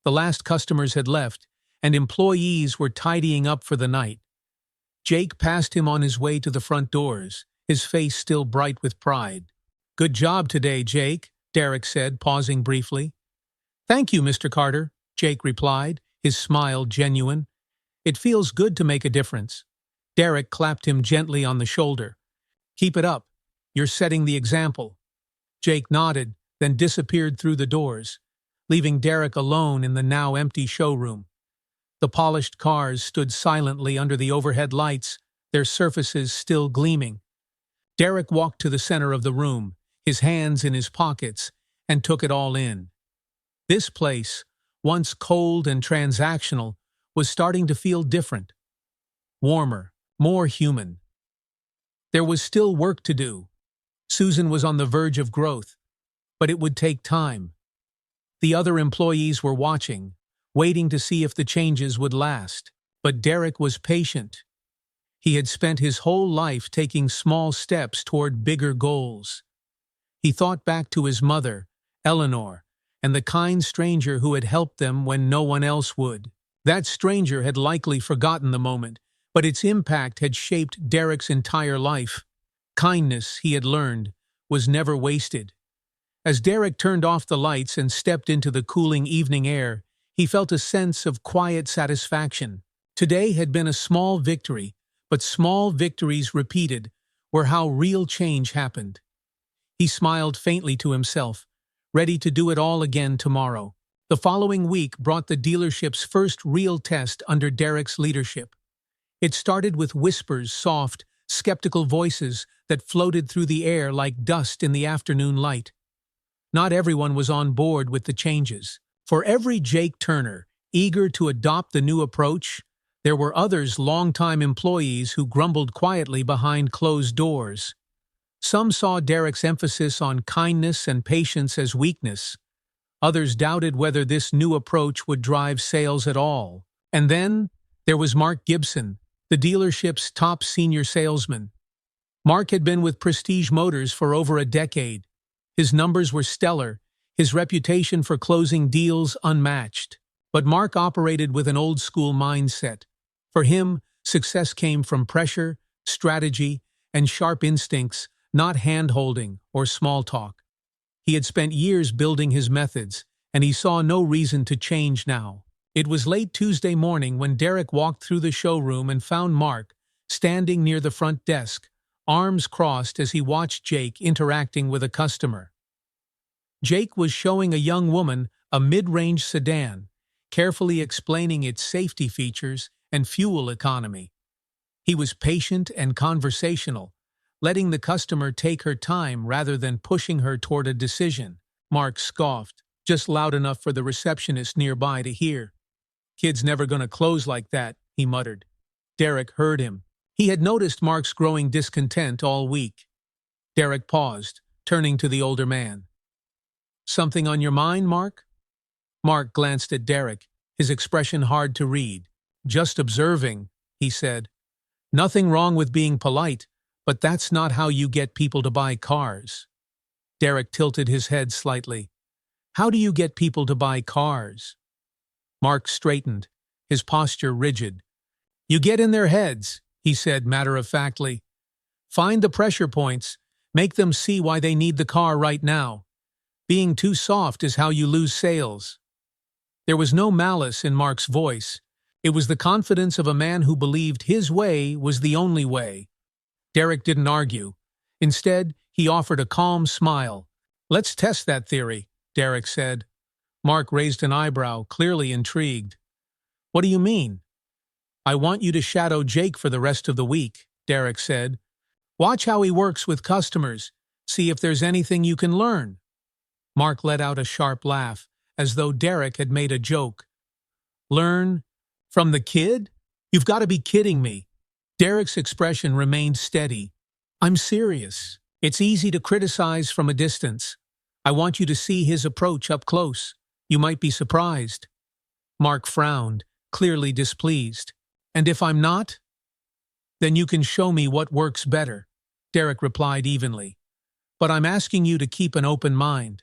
The last customers had left, and employees were tidying up for the night. Jake passed him on his way to the front doors, his face still bright with pride. "Good job today, Jake," Derek said, pausing briefly. "Thank you, Mr. Carter," Jake replied, his smile genuine. "It feels good to make a difference." Derek clapped him gently on the shoulder. "Keep it up. You're setting the example." Jake nodded, then disappeared through the doors, leaving Derek alone in the now empty showroom. The polished cars stood silently under the overhead lights, their surfaces still gleaming. Derek walked to the center of the room, his hands in his pockets, and took it all in. This place, once cold and transactional, was starting to feel different. Warmer, more human. There was still work to do. Susan was on the verge of growth, but it would take time. The other employees were watching, waiting to see if the changes would last. But Derek was patient. He had spent his whole life taking small steps toward bigger goals. He thought back to his mother, Eleanor, and the kind stranger who had helped them when no one else would. That stranger had likely forgotten the moment, but its impact had shaped Derek's entire life. Kindness, he had learned, was never wasted. As Derek turned off the lights and stepped into the cooling evening air, he felt a sense of quiet satisfaction. Today had been a small victory, but small victories repeated were how real change happened. He smiled faintly to himself, ready to do it all again tomorrow. The following week brought the dealership's first real test under Derek's leadership. It started with whispers, soft, skeptical voices that floated through the air like dust in the afternoon light. Not everyone was on board with the changes. For every Jake Turner, eager to adopt the new approach, there were others longtime employees who grumbled quietly behind closed doors. Some saw Derek's emphasis on kindness and patience as weakness. Others doubted whether this new approach would drive sales at all. And then there was Mark Gibson, the dealership's top senior salesman. Mark had been with Prestige Motors for over a decade. His numbers were stellar, his reputation for closing deals unmatched. But Mark operated with an old-school mindset. For him, success came from pressure, strategy, and sharp instincts, not hand-holding or small talk. He had spent years building his methods, and he saw no reason to change now. It was late Tuesday morning when Derek walked through the showroom and found Mark standing near the front desk, arms crossed as he watched Jake interacting with a customer. Jake was showing a young woman a mid-range sedan, carefully explaining its safety features and fuel economy. He was patient and conversational, letting the customer take her time rather than pushing her toward a decision. Mark scoffed, just loud enough for the receptionist nearby to hear. "Kid's never gonna close like that," he muttered. Derek heard him. He had noticed Mark's growing discontent all week. Derek paused, turning to the older man. "Something on your mind, Mark?" Mark glanced at Derek, his expression hard to read. "Just observing," he said. "Nothing wrong with being polite, but that's not how you get people to buy cars." Derek tilted his head slightly. "How do you get people to buy cars?" Mark straightened, his posture rigid. "You get in their heads," he said matter-of-factly. "Find the pressure points, make them see why they need the car right now. Being too soft is how you lose sales." There was no malice in Mark's voice. It was the confidence of a man who believed his way was the only way. Derek didn't argue. Instead, he offered a calm smile. "Let's test that theory," Derek said. Mark raised an eyebrow, clearly intrigued. "What do you mean?" "I want you to shadow Jake for the rest of the week," Derek said. "Watch how he works with customers. See if there's anything you can learn." Mark let out a sharp laugh, as though Derek had made a joke. "Learn? From the kid? You've got to be kidding me." Derek's expression remained steady. "I'm serious. It's easy to criticize from a distance. I want you to see his approach up close. You might be surprised." Mark frowned, clearly displeased. "And if I'm not?" "Then you can show me what works better," Derek replied evenly. "But I'm asking you to keep an open mind."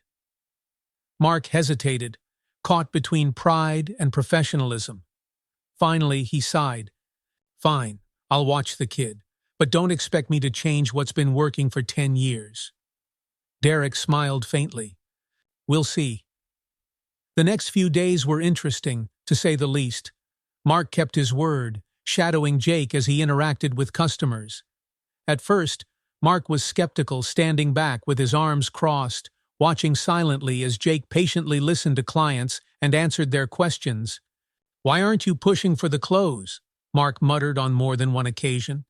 Mark hesitated, caught between pride and professionalism. Finally, he sighed. "Fine, I'll watch the kid, but don't expect me to change what's been working for 10 years. Derek smiled faintly. "We'll see." The next few days were interesting, to say the least. Mark kept his word, shadowing Jake as he interacted with customers. At first, Mark was skeptical, standing back with his arms crossed, watching silently as Jake patiently listened to clients and answered their questions. "Why aren't you pushing for the close?" Mark muttered on more than one occasion.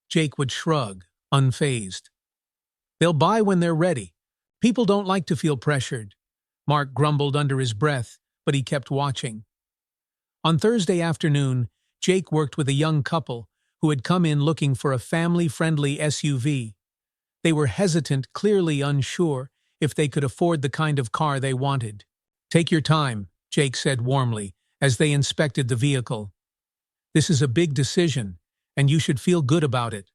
Jake would shrug, unfazed. "They'll buy when they're ready. People don't like to feel pressured." Mark grumbled under his breath, but he kept watching. On Thursday afternoon, Jake worked with a young couple who had come in looking for a family-friendly SUV. They were hesitant, clearly unsure if they could afford the kind of car they wanted. Take your time, Jake said warmly, as they inspected the vehicle. This is a big decision, and you should feel good about it.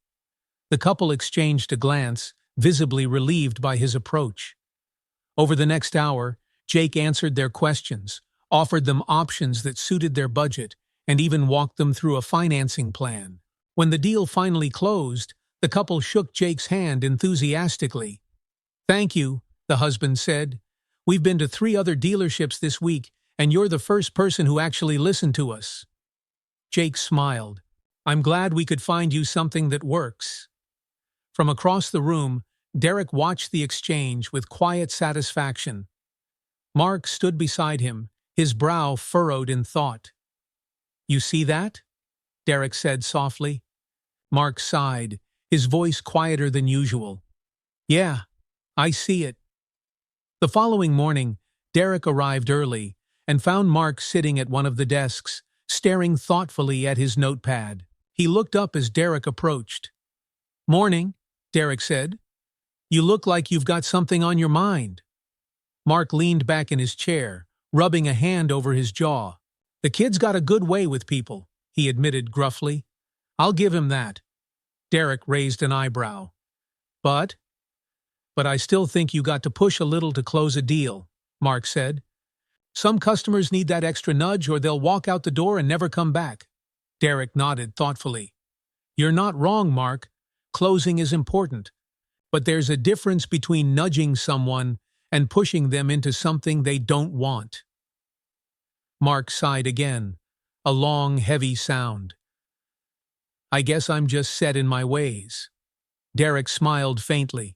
The couple exchanged a glance, visibly relieved by his approach. Over the next hour, Jake answered their questions, offered them options that suited their budget, and even walked them through a financing plan. When the deal finally closed, the couple shook Jake's hand enthusiastically. "Thank you," the husband said. "We've been to 3 other dealerships this week, and you're the first person who actually listened to us." Jake smiled. "I'm glad we could find you something that works." From across the room, Derek watched the exchange with quiet satisfaction. Mark stood beside him, his brow furrowed in thought. "You see that?" Derek said softly. Mark sighed, his voice quieter than usual. "Yeah, I see it." The following morning, Derek arrived early and found Mark sitting at one of the desks, staring thoughtfully at his notepad. He looked up as Derek approached. "Morning," Derek said. "You look like you've got something on your mind." Mark leaned back in his chair, rubbing a hand over his jaw. "The kid's got a good way with people," he admitted gruffly. "I'll give him that." Derek raised an eyebrow. But I still think you got to push a little to close a deal," Mark said. "Some customers need that extra nudge or they'll walk out the door and never come back." Derek nodded thoughtfully. "You're not wrong, Mark. Closing is important. But there's a difference between nudging someone and pushing them into something they don't want." Mark sighed again, a long, heavy sound. "I guess I'm just set in my ways." Derek smiled faintly.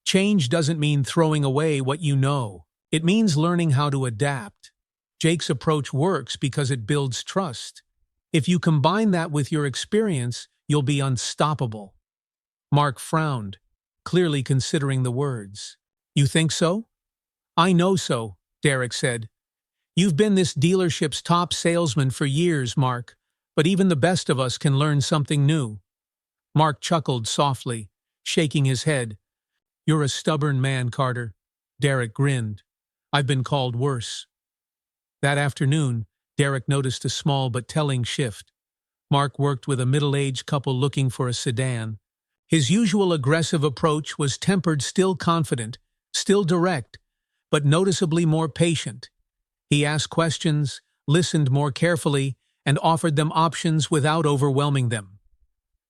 "Change doesn't mean throwing away what you know. It means learning how to adapt. Jake's approach works because it builds trust. If you combine that with your experience, you'll be unstoppable." Mark frowned, clearly considering the words. "You think so?" "I know so," Derek said. "You've been this dealership's top salesman for years, Mark, but even the best of us can learn something new." Mark chuckled softly, shaking his head. "You're a stubborn man, Carter." Derek grinned. "I've been called worse." That afternoon, Derek noticed a small but telling shift. Mark worked with a middle-aged couple looking for a sedan. His usual aggressive approach was tempered, still confident, still direct, but noticeably more patient. He asked questions, listened more carefully, and offered them options without overwhelming them.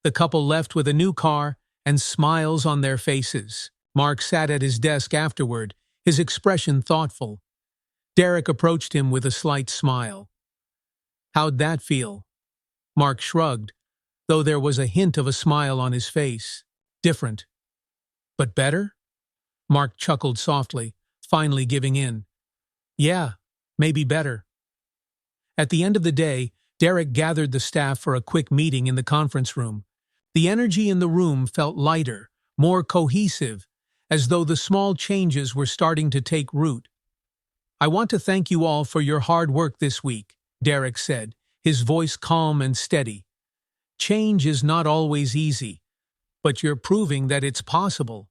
The couple left with a new car and smiles on their faces. Mark sat at his desk afterward, his expression thoughtful. Derek approached him with a slight smile. "How'd that feel?" Mark shrugged, though there was a hint of a smile on his face. "Different." "But better?" Mark chuckled softly, finally giving in. "Yeah, maybe better." At the end of the day, Derek gathered the staff for a quick meeting in the conference room. The energy in the room felt lighter, more cohesive, as though the small changes were starting to take root. "I want to thank you all for your hard work this week," Derek said, his voice calm and steady. "Change is not always easy, but you're proving that it's possible."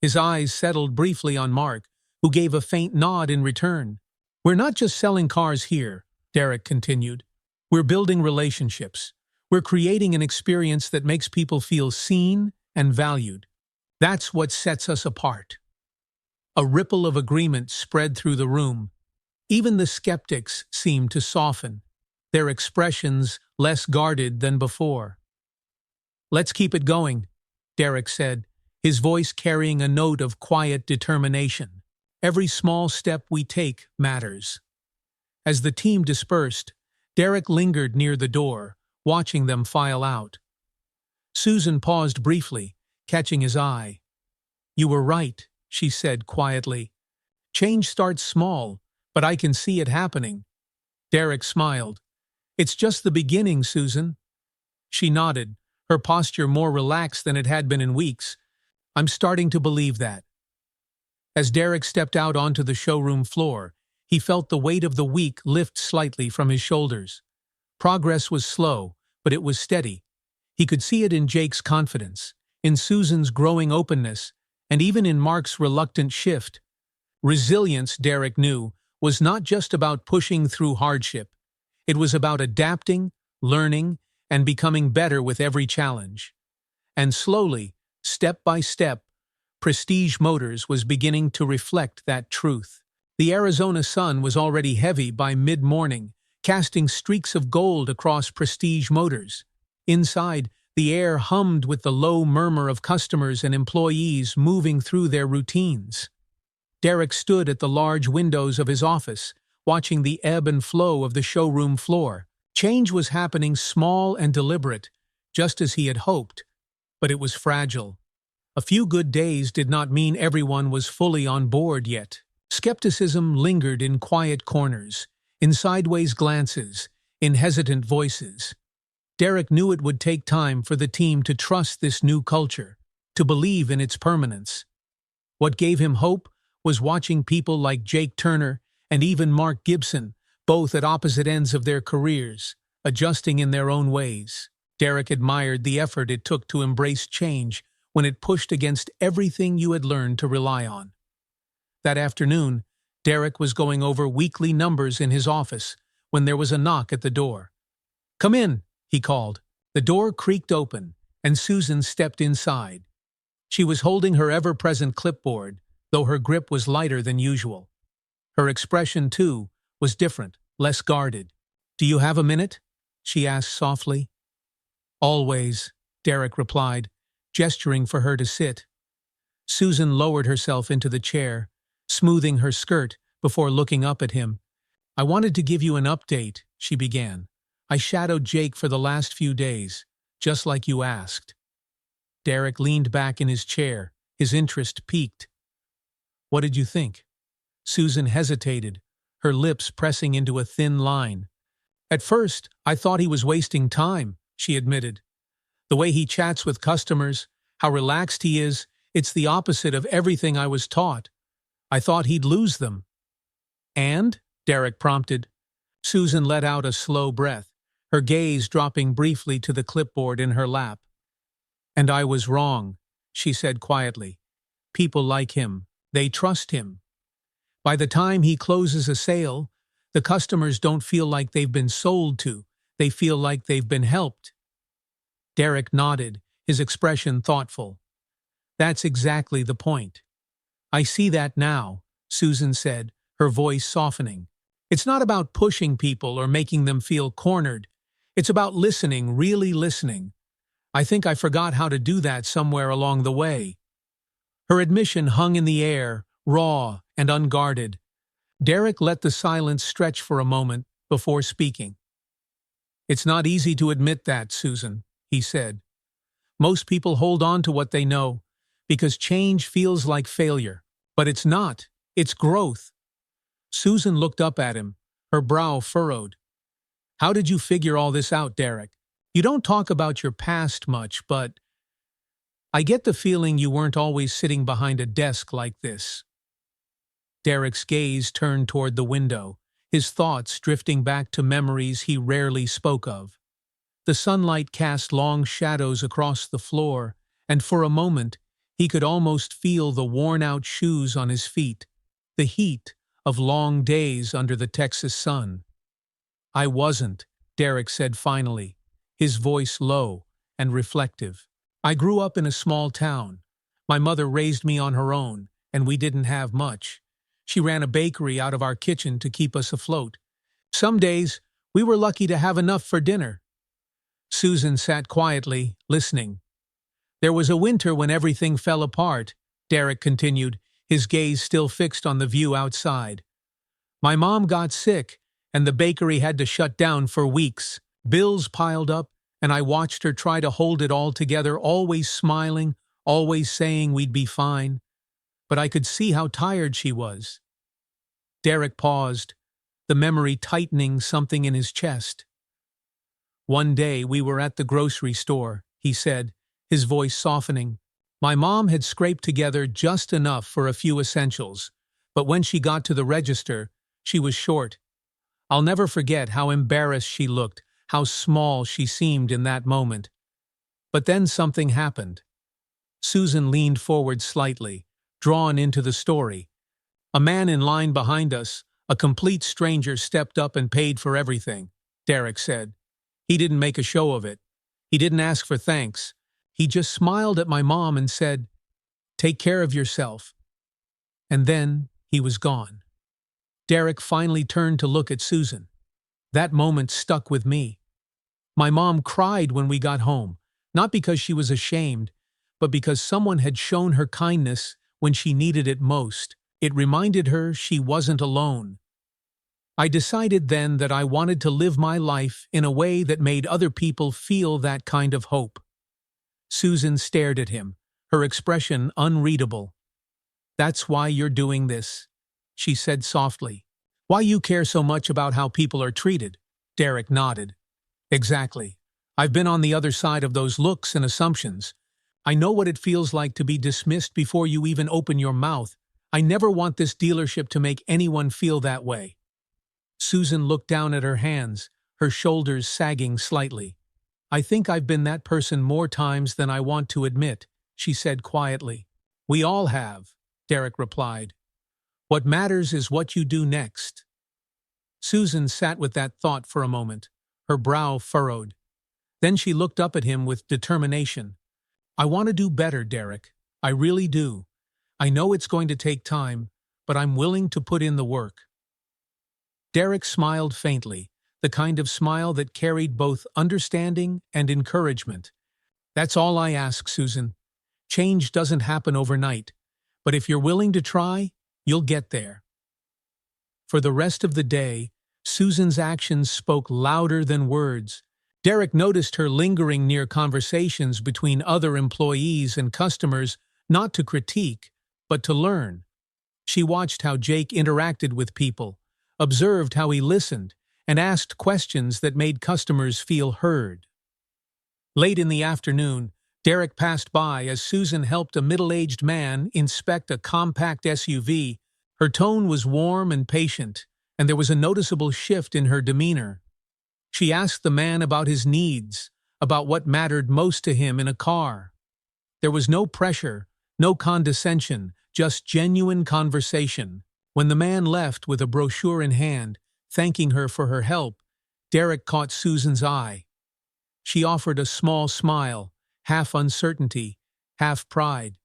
His eyes settled briefly on Mark, who gave a faint nod in return. "We're not just selling cars here," Derek continued. "We're building relationships. We're creating an experience that makes people feel seen and valued. That's what sets us apart." A ripple of agreement spread through the room. Even the skeptics seemed to soften, their expressions less guarded than before. "Let's keep it going," Derek said, his voice carrying a note of quiet determination. "Every small step we take matters." As the team dispersed, Derek lingered near the door, watching them file out. Susan paused briefly, catching his eye. "You were right," she said quietly. "Change starts small, but I can see it happening." Derek smiled. "It's just the beginning, Susan." She nodded, her posture more relaxed than it had been in weeks. "I'm starting to believe that." As Derek stepped out onto the showroom floor, he felt the weight of the week lift slightly from his shoulders. Progress was slow, but it was steady. He could see it in Jake's confidence, in Susan's growing openness, and even in Mark's reluctant shift. Resilience, Derek knew, was not just about pushing through hardship. It was about adapting, learning, and becoming better with every challenge. And slowly, step by step, Prestige Motors was beginning to reflect that truth. The Arizona sun was already heavy by mid-morning, casting streaks of gold across Prestige Motors. Inside, the air hummed with the low murmur of customers and employees moving through their routines. Derek stood at the large windows of his office, watching the ebb and flow of the showroom floor. Change was happening small and deliberate, just as he had hoped, but it was fragile. A few good days did not mean everyone was fully on board yet. Skepticism lingered in quiet corners, in sideways glances, in hesitant voices. Derek knew it would take time for the team to trust this new culture, to believe in its permanence. What gave him hope was watching people like Jake Turner and even Mark Gibson, both at opposite ends of their careers, adjusting in their own ways. Derek admired the effort it took to embrace change when it pushed against everything you had learned to rely on. That afternoon, Derek was going over weekly numbers in his office when there was a knock at the door. "Come in," he called. The door creaked open, and Susan stepped inside. She was holding her ever-present clipboard, though her grip was lighter than usual. Her expression, too, was different, less guarded. "Do you have a minute?" she asked softly. "Always," Derek replied, gesturing for her to sit. Susan lowered herself into the chair, smoothing her skirt before looking up at him. "I wanted to give you an update," she began. "I shadowed Jake for the last few days, just like you asked." Derek leaned back in his chair, his interest piqued. "What did you think?" Susan hesitated, her lips pressing into a thin line. "At first, I thought he was wasting time," she admitted. "The way he chats with customers, how relaxed he is, it's the opposite of everything I was taught. I thought he'd lose them." "And?" Derek prompted. Susan let out a slow breath, her gaze dropping briefly to the clipboard in her lap. "And I was wrong," she said quietly. "People like him. They trust him. By the time he closes a sale, the customers don't feel like they've been sold to. They feel like they've been helped." Derek nodded, his expression thoughtful. "That's exactly the point." "I see that now," Susan said, her voice softening. "It's not about pushing people or making them feel cornered. It's about listening, really listening. I think I forgot how to do that somewhere along the way." Her admission hung in the air, raw and unguarded. Derek let the silence stretch for a moment before speaking. "It's not easy to admit that, Susan," he said. "Most people hold on to what they know, because change feels like failure. But it's not. It's growth." Susan looked up at him, her brow furrowed. "How did you figure all this out, Derek? You don't talk about your past much, but I get the feeling you weren't always sitting behind a desk like this." Derek's gaze turned toward the window, his thoughts drifting back to memories he rarely spoke of. The sunlight cast long shadows across the floor, and for a moment he could almost feel the worn-out shoes on his feet, the heat of long days under the Texas sun. "I wasn't," Derek said finally, his voice low and reflective. "I grew up in a small town. My mother raised me on her own, and we didn't have much. She ran a bakery out of our kitchen to keep us afloat. Some days, we were lucky to have enough for dinner." Susan sat quietly, listening. "There was a winter when everything fell apart," Derek continued, his gaze still fixed on the view outside. "My mom got sick, and the bakery had to shut down for weeks. Bills piled up, and I watched her try to hold it all together, always smiling, always saying we'd be fine. But I could see how tired she was." Derek paused, the memory tightening something in his chest. "One day we were at the grocery store," he said, his voice softening. "My mom had scraped together just enough for a few essentials, but when she got to the register, she was short. I'll never forget how embarrassed she looked, how small she seemed in that moment. But then something happened." Susan leaned forward slightly, drawn into the story. A man in line behind us, a complete stranger, stepped up and paid for everything, Derek said. He didn't make a show of it. He didn't ask for thanks. He just smiled at my mom and said, "Take care of yourself." And then he was gone. Derek finally turned to look at Susan. That moment stuck with me. My mom cried when we got home, not because she was ashamed, but because someone had shown her kindness when she needed it most. It reminded her she wasn't alone. I decided then that I wanted to live my life in a way that made other people feel that kind of hope. Susan stared at him, her expression unreadable. "That's why you're doing this," she said softly. "Why you care so much about how people are treated?" Derek nodded. "Exactly. I've been on the other side of those looks and assumptions. I know what it feels like to be dismissed before you even open your mouth. I never want this dealership to make anyone feel that way." Susan looked down at her hands, her shoulders sagging slightly. "I think I've been that person more times than I want to admit," she said quietly. "We all have," Derek replied. "What matters is what you do next." Susan sat with that thought for a moment, her brow furrowed. Then she looked up at him with determination. "I want to do better, Derek. I really do. I know it's going to take time, but I'm willing to put in the work." Derek smiled faintly, the kind of smile that carried both understanding and encouragement. "That's all I ask, Susan. Change doesn't happen overnight, but if you're willing to try, you'll get there." For the rest of the day, Susan's actions spoke louder than words. Derek noticed her lingering near conversations between other employees and customers, not to critique, but to learn. She watched how Jake interacted with people, observed how he listened, and asked questions that made customers feel heard. Late in the afternoon, Derek passed by as Susan helped a middle-aged man inspect a compact SUV. Her tone was warm and patient, and there was a noticeable shift in her demeanor. She asked the man about his needs, about what mattered most to him in a car. There was no pressure, no condescension, just genuine conversation. When the man left with a brochure in hand, thanking her for her help, Derek caught Susan's eye. She offered a small smile, half uncertainty, half pride.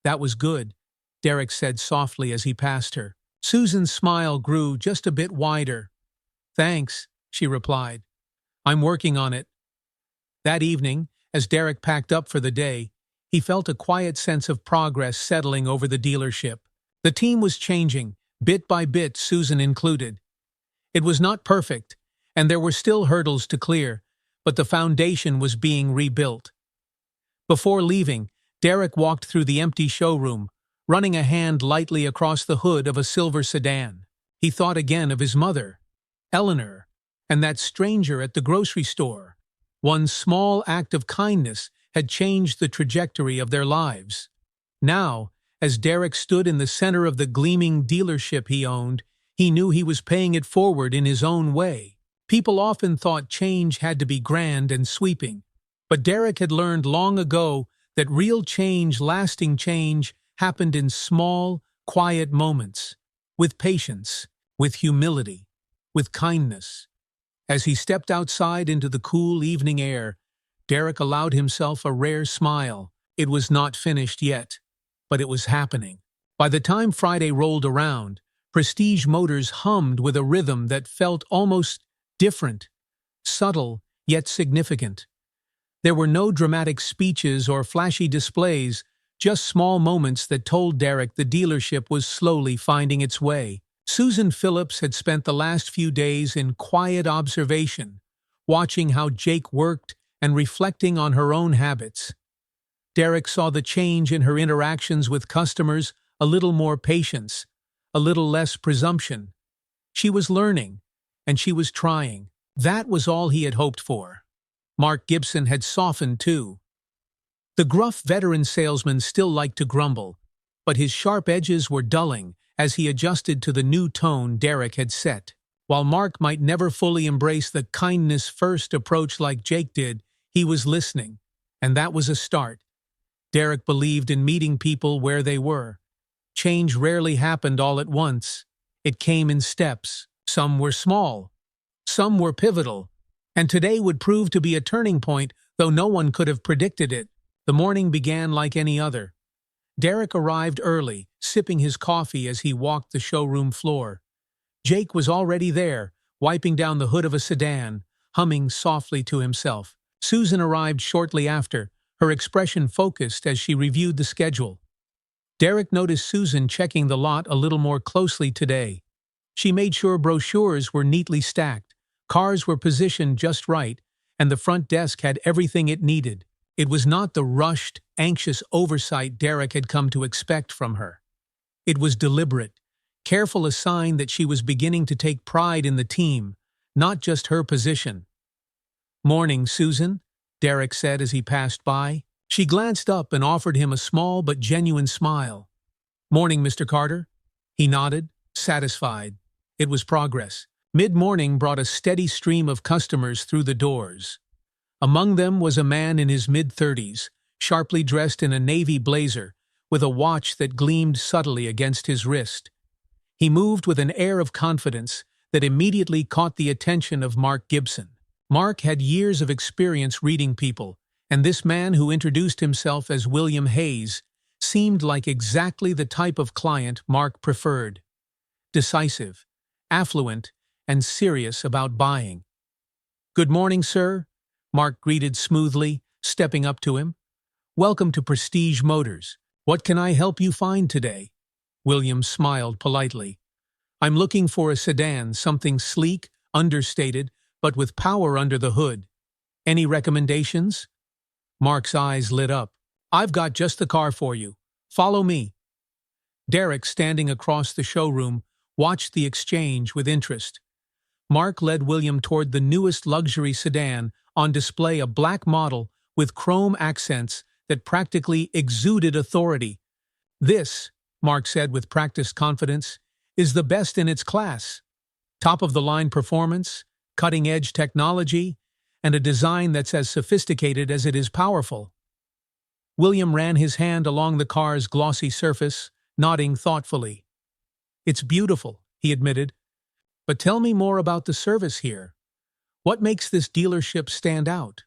"That was good," Derek said softly as he passed her. Susan's smile grew just a bit wider. "Thanks," she replied. "I'm working on it." That evening, as Derek packed up for the day, he felt a quiet sense of progress settling over the dealership. The team was changing, bit by bit, Susan included. It was not perfect, and there were still hurdles to clear, but the foundation was being rebuilt. Before leaving, Derek walked through the empty showroom, running a hand lightly across the hood of a silver sedan. He thought again of his mother, Eleanor, and that stranger at the grocery store. One small act of kindness had changed the trajectory of their lives. Now, as Derek stood in the center of the gleaming dealership he owned, he knew he was paying it forward in his own way. People often thought change had to be grand and sweeping, but Derek had learned long ago that real change, lasting change, happened in small, quiet moments, with patience, with humility, with kindness. As he stepped outside into the cool evening air, Derek allowed himself a rare smile. It was not finished yet, but it was happening. By the time Friday rolled around, Prestige Motors hummed with a rhythm that felt almost different, subtle, yet significant. There were no dramatic speeches or flashy displays, just small moments that told Derek the dealership was slowly finding its way. Susan Phillips had spent the last few days in quiet observation, watching how Jake worked and reflecting on her own habits. Derek saw the change in her interactions with customers, a little more patience, a little less presumption. She was learning, and she was trying. That was all he had hoped for. Mark Gibson had softened too. The gruff veteran salesman still liked to grumble, but his sharp edges were dulling as he adjusted to the new tone Derek had set. While Mark might never fully embrace the kindness-first approach like Jake did, he was listening, and that was a start. Derek believed in meeting people where they were. change rarely happened all at once. It came in steps. Some were small, some were pivotal, and today would prove to be a turning point, though no one could have predicted it. The morning began like any other. Derek arrived early, sipping his coffee as he walked the showroom floor. Jake was already there, wiping down the hood of a sedan, humming softly to himself. Susan arrived shortly after, her expression focused as she reviewed the schedule. Derek noticed Susan checking the lot a little more closely today. She made sure brochures were neatly stacked, cars were positioned just right, and the front desk had everything it needed. It was not the rushed, anxious oversight Derek had come to expect from her. It was deliberate, careful, a sign that she was beginning to take pride in the team, not just her position. "Morning, Susan," Derek said as he passed by. She glanced up and offered him a small but genuine smile. "Morning, Mr. Carter." He nodded, satisfied. It was progress. Mid-morning brought a steady stream of customers through the doors. Among them was a man in his mid-30s, sharply dressed in a navy blazer, with a watch that gleamed subtly against his wrist. He moved with an air of confidence that immediately caught the attention of Mark Gibson. Mark had years of experience reading people, and this man who introduced himself as William Hayes seemed like exactly the type of client Mark preferred. Decisive, affluent, and serious about buying. "Good morning, sir," Mark greeted smoothly, stepping up to him. "Welcome to Prestige Motors. What can I help you find today?" William smiled politely. "I'm looking for a sedan, something sleek, understated, but with power under the hood. Any recommendations?" Mark's eyes lit up. "I've got just the car for you. Follow me." Derek, standing across the showroom, watched the exchange with interest. Mark led William toward the newest luxury sedan, on display, a black model with chrome accents that practically exuded authority. "This," Mark said with practiced confidence, "is the best in its class. Top-of-the-line performance, cutting-edge technology, and a design that's as sophisticated as it is powerful." William ran his hand along the car's glossy surface, nodding thoughtfully. "It's beautiful," he admitted. "But tell me more about the service here. What makes this dealership stand out?"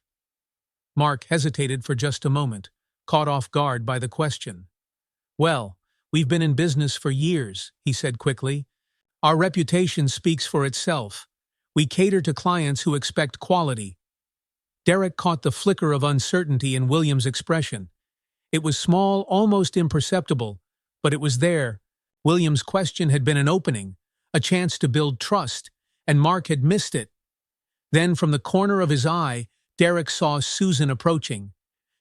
Mark hesitated for just a moment, caught off guard by the question. "Well, we've been in business for years," he said quickly. "Our reputation speaks for itself. We cater to clients who expect quality." Derek caught the flicker of uncertainty in William's expression. It was small, almost imperceptible, but it was there. William's question had been an opening, a chance to build trust, and Mark had missed it. Then, from the corner of his eye, Derek saw Susan approaching.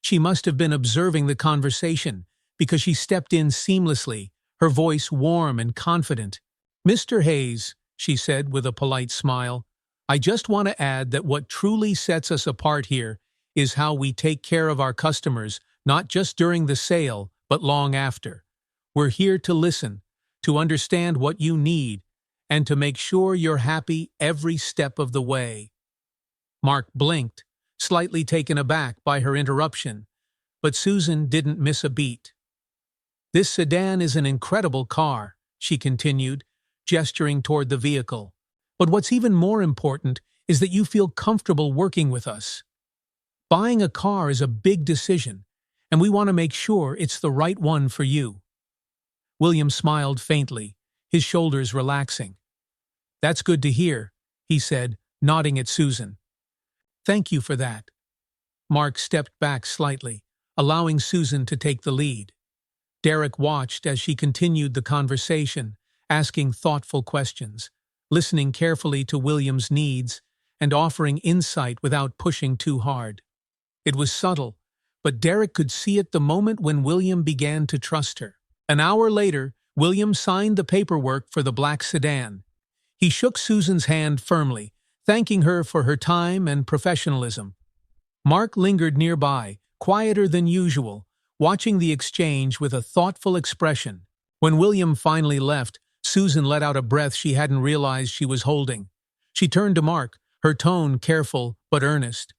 She must have been observing the conversation, because she stepped in seamlessly, her voice warm and confident. "Mr. Hayes," she said with a polite smile, "I just want to add that what truly sets us apart here is how we take care of our customers, not just during the sale, but long after. We're here to listen, to understand what you need, and to make sure you're happy every step of the way." Mark blinked, slightly taken aback by her interruption, but Susan didn't miss a beat. "This sedan is an incredible car," she continued, gesturing toward the vehicle. "But what's even more important is that you feel comfortable working with us. Buying a car is a big decision, and we want to make sure it's the right one for you." William smiled faintly, his shoulders relaxing. "That's good to hear," he said, nodding at Susan. "Thank you for that." Mark stepped back slightly, allowing Susan to take the lead. Derek watched as she continued the conversation, asking thoughtful questions, listening carefully to William's needs, and offering insight without pushing too hard. It was subtle, but Derek could see it the moment when William began to trust her. An hour later, William signed the paperwork for the black sedan. He shook Susan's hand firmly, thanking her for her time and professionalism. Mark lingered nearby, quieter than usual, watching the exchange with a thoughtful expression. When William finally left, Susan let out a breath she hadn't realized she was holding. She turned to Mark, her tone careful but earnest.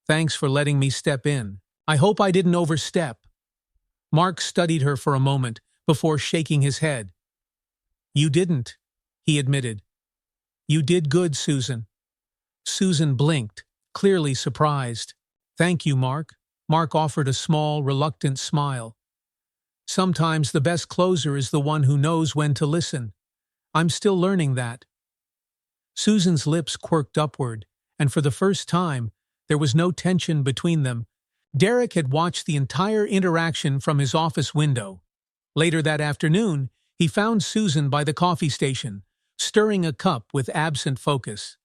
"Thanks for letting me step in. I hope I didn't overstep." Mark studied her for a moment, before shaking his head. "You didn't," he admitted. "You did good, Susan." Susan blinked, clearly surprised. "Thank you, Mark." Mark offered a small, reluctant smile. "Sometimes the best closer is the one who knows when to listen. I'm still learning that." Susan's lips quirked upward, and for the first time, there was no tension between them. Derek had watched the entire interaction from his office window. Later that afternoon, he found Susan by the coffee station, stirring a cup with absent focus.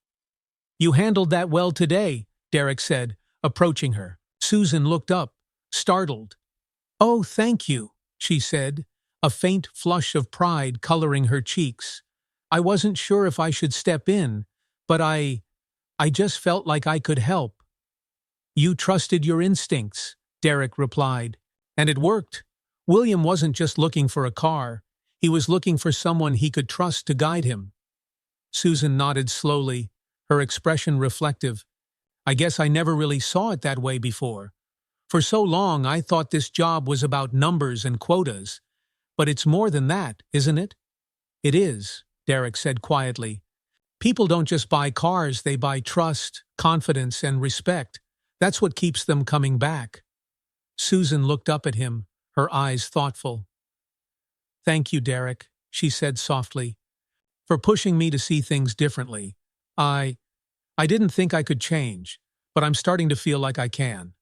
"You handled that well today," Derek said, approaching her. Susan looked up, startled. "Oh, thank you," she said, a faint flush of pride coloring her cheeks. "I wasn't sure if I should step in, but I just felt like I could help." "You trusted your instincts," Derek replied. "And it worked. William wasn't just looking for a car. He was looking for someone he could trust to guide him." Susan nodded slowly, her expression reflective. "I guess I never really saw it that way before. For so long I thought this job was about numbers and quotas. But it's more than that, isn't it?" "It is," Derek said quietly. "People don't just buy cars, they buy trust, confidence, and respect. That's what keeps them coming back." Susan looked up at him, her eyes thoughtful. "Thank you, Derek," she said softly, "for pushing me to see things differently. I didn't think I could change, but I'm starting to feel like I can."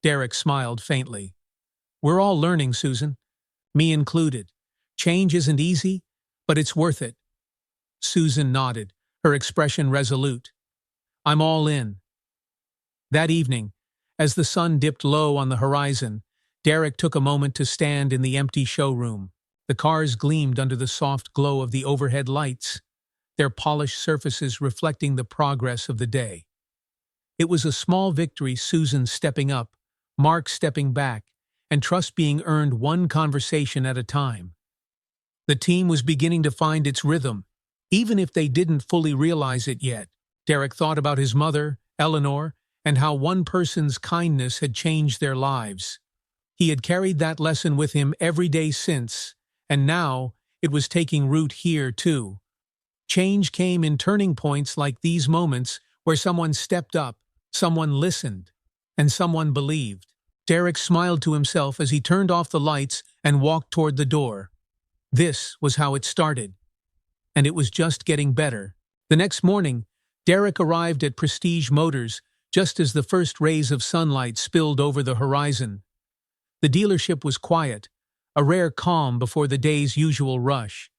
Derek smiled faintly. "We're all learning, Susan. Me included. Change isn't easy, but it's worth it." Susan nodded, her expression resolute. "I'm all in." That evening, as the sun dipped low on the horizon, Derek took a moment to stand in the empty showroom. The cars gleamed under the soft glow of the overhead lights, their polished surfaces reflecting the progress of the day. It was a small victory, Susan stepping up, Mark stepping back, and trust being earned one conversation at a time. The team was beginning to find its rhythm, even if they didn't fully realize it yet. Derek thought about his mother, Eleanor, and how one person's kindness had changed their lives. He had carried that lesson with him every day since, and now it was taking root here too. Change came in turning points like these moments where someone stepped up, someone listened, and someone believed. Derek smiled to himself as he turned off the lights and walked toward the door. This was how it started. And it was just getting better. The next morning, Derek arrived at Prestige Motors just as the first rays of sunlight spilled over the horizon. The dealership was quiet, a rare calm before the day's usual rush.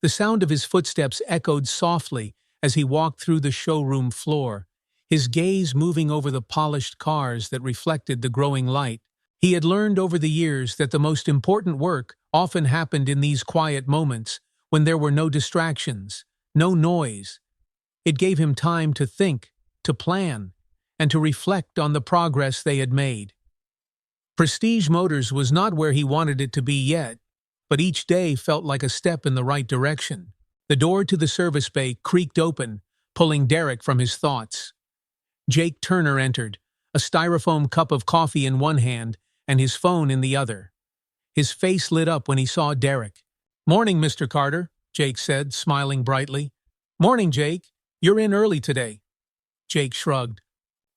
The sound of his footsteps echoed softly as he walked through the showroom floor, his gaze moving over the polished cars that reflected the growing light. He had learned over the years that the most important work often happened in these quiet moments, when there were no distractions, no noise. It gave him time to think, to plan, and to reflect on the progress they had made. Prestige Motors was not where he wanted it to be yet, but each day felt like a step in the right direction. The door to the service bay creaked open, pulling Derek from his thoughts. Jake Turner entered, a styrofoam cup of coffee in one hand and his phone in the other. His face lit up when he saw Derek. "Morning, Mr. Carter," Jake said, smiling brightly. "Morning, Jake. You're in early today." Jake shrugged.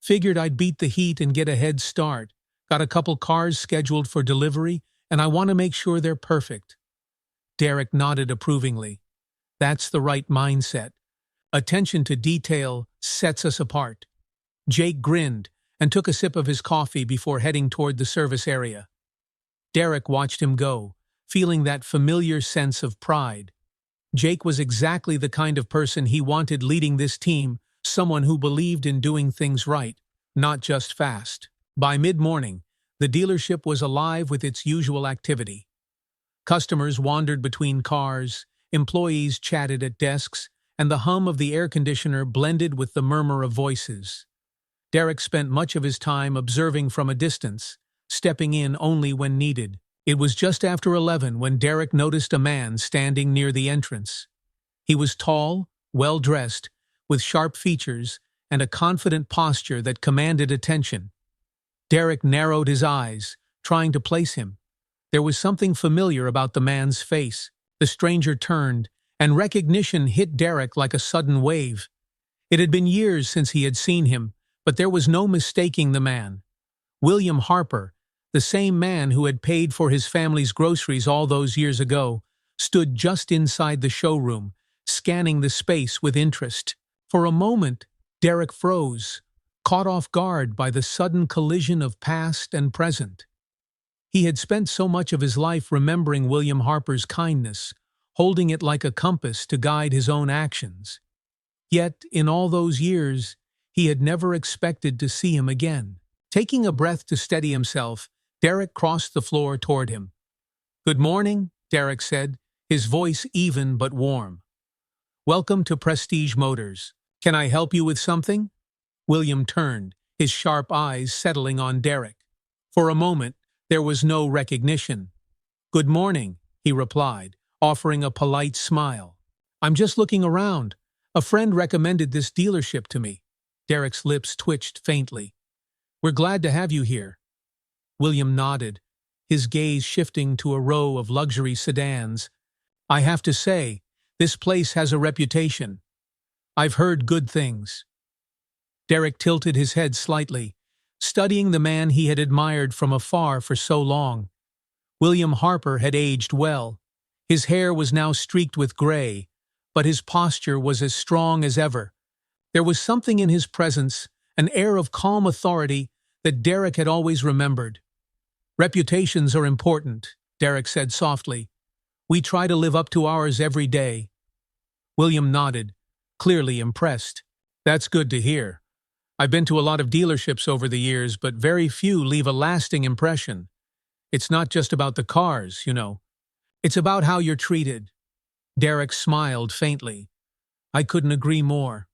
"Figured I'd beat the heat and get a head start. Got a couple cars scheduled for delivery, and I want to make sure they're perfect." Derek nodded approvingly. "That's the right mindset. Attention to detail sets us apart." Jake grinned and took a sip of his coffee before heading toward the service area. Derek watched him go, feeling that familiar sense of pride. Jake was exactly the kind of person he wanted leading this team, someone who believed in doing things right, not just fast. By mid-morning, the dealership was alive with its usual activity. Customers wandered between cars, employees chatted at desks, and the hum of the air conditioner blended with the murmur of voices. Derek spent much of his time observing from a distance, stepping in only when needed. It was just after 11 when Derek noticed a man standing near the entrance. He was tall, well-dressed, with sharp features and a confident posture that commanded attention. Derek narrowed his eyes, trying to place him. There was something familiar about the man's face. The stranger turned, and recognition hit Derek like a sudden wave. It had been years since he had seen him, but there was no mistaking the man. William Harper, the same man who had paid for his family's groceries all those years ago, stood just inside the showroom, scanning the space with interest. For a moment, Derek froze, caught off guard by the sudden collision of past and present. He had spent so much of his life remembering William Harper's kindness, holding it like a compass to guide his own actions. Yet, in all those years, he had never expected to see him again. Taking a breath to steady himself, Derek crossed the floor toward him. "Good morning," Derek said, his voice even but warm. "Welcome to Prestige Motors. Can I help you with something?" William turned, his sharp eyes settling on Derek. For a moment, there was no recognition. "Good morning," he replied, offering a polite smile. "I'm just looking around. A friend recommended this dealership to me." Derek's lips twitched faintly. "We're glad to have you here." William nodded, his gaze shifting to a row of luxury sedans. "I have to say, this place has a reputation. I've heard good things." Derek tilted his head slightly, studying the man he had admired from afar for so long. William Harper had aged well. His hair was now streaked with gray, but his posture was as strong as ever. There was something in his presence, an air of calm authority that Derek had always remembered. "Reputations are important," Derek said softly. "We try to live up to ours every day." William nodded, clearly impressed. "That's good to hear. I've been to a lot of dealerships over the years, but very few leave a lasting impression. It's not just about the cars, you know. It's about how you're treated." Derek smiled faintly. "I couldn't agree more."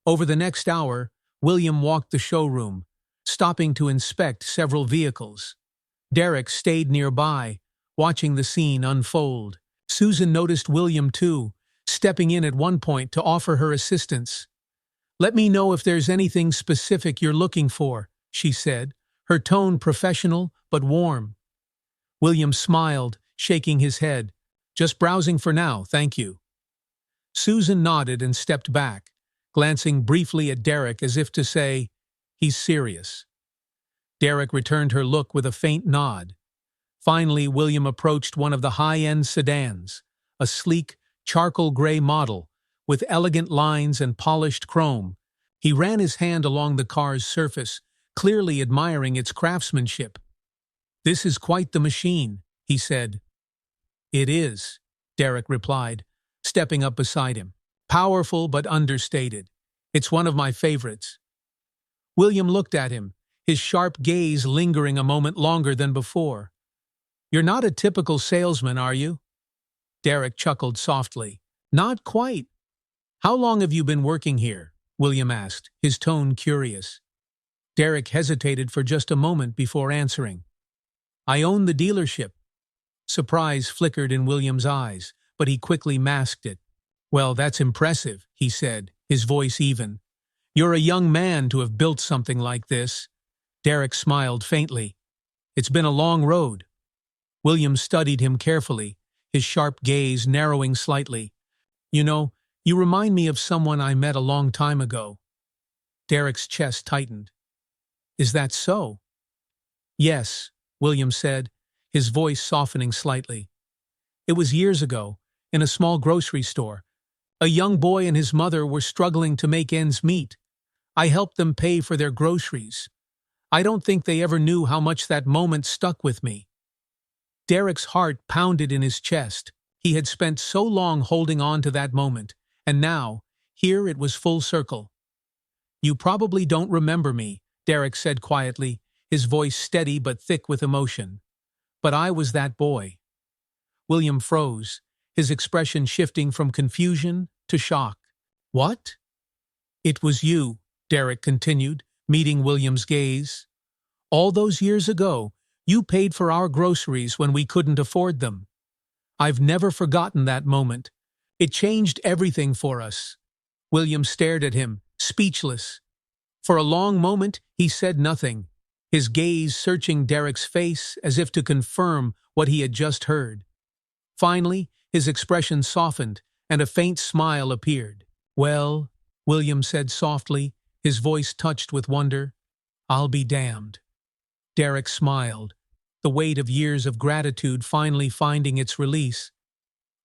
Over the next hour, William walked the showroom, stopping to inspect several vehicles. Derek stayed nearby, watching the scene unfold. Susan noticed William too, stepping in at one point to offer her assistance. "Let me know if there's anything specific you're looking for," she said, her tone professional but warm. William smiled, shaking his head. "Just browsing for now, thank you." Susan nodded and stepped back, glancing briefly at Derek as if to say, "He's serious." Derek returned her look with a faint nod. Finally, William approached one of the high-end sedans, a sleek, charcoal gray model with elegant lines and polished chrome. He ran his hand along the car's surface, clearly admiring its craftsmanship. "This is quite the machine," he said. "It is," Derek replied, stepping up beside him. "Powerful but understated. It's one of my favorites." William looked at him, his sharp gaze lingering a moment longer than before. "You're not a typical salesman, are you?" Derek chuckled softly. "Not quite." "How long have you been working here?" William asked, his tone curious. Derek hesitated for just a moment before answering. "I own the dealership." Surprise flickered in William's eyes, but he quickly masked it. "Well, that's impressive," he said, his voice even. "You're a young man to have built something like this." Derek smiled faintly. "It's been a long road." William studied him carefully, his sharp gaze narrowing slightly. "You know, you remind me of someone I met a long time ago." Derek's chest tightened. "Is that so?" "Yes," William said, his voice softening slightly. "It was years ago, in a small grocery store. A young boy and his mother were struggling to make ends meet. I helped them pay for their groceries. I don't think they ever knew how much that moment stuck with me." Derek's heart pounded in his chest. He had spent so long holding on to that moment, and now, here it was full circle. "You probably don't remember me," Derek said quietly, his voice steady but thick with emotion. "But I was that boy." William froze, his expression shifting from confusion to shock. "What?" "It was you," Derek continued, meeting William's gaze. "All those years ago, you paid for our groceries when we couldn't afford them. I've never forgotten that moment. It changed everything for us." William stared at him, speechless. For a long moment, he said nothing, his gaze searching Derek's face as if to confirm what he had just heard. Finally, his expression softened, and a faint smile appeared. "Well," William said softly, his voice touched with wonder, "I'll be damned." Derek smiled, the weight of years of gratitude finally finding its release.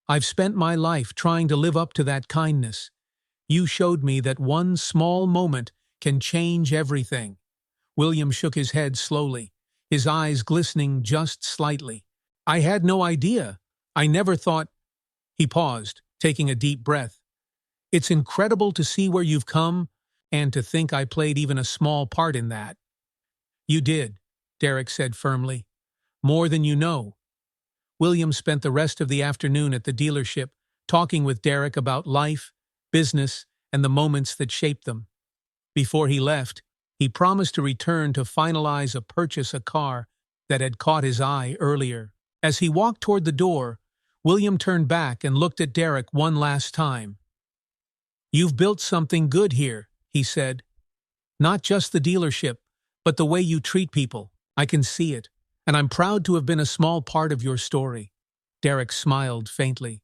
"I've spent my life trying to live up to that kindness. You showed me that one small moment can change everything." William shook his head slowly, his eyes glistening just slightly. "I had no idea. I never thought—" He paused, taking a deep breath. "It's incredible to see where you've come, and to think I played even a small part in that." "You did," Derek said firmly. "More than you know." William spent the rest of the afternoon at the dealership, talking with Derek about life, business, and the moments that shaped them. Before he left, he promised to return to finalize a car that had caught his eye earlier. As he walked toward the door, William turned back and looked at Derek one last time. "You've built something good here," he said. "Not just the dealership, but the way you treat people. I can see it, and I'm proud to have been a small part of your story." Derek smiled faintly.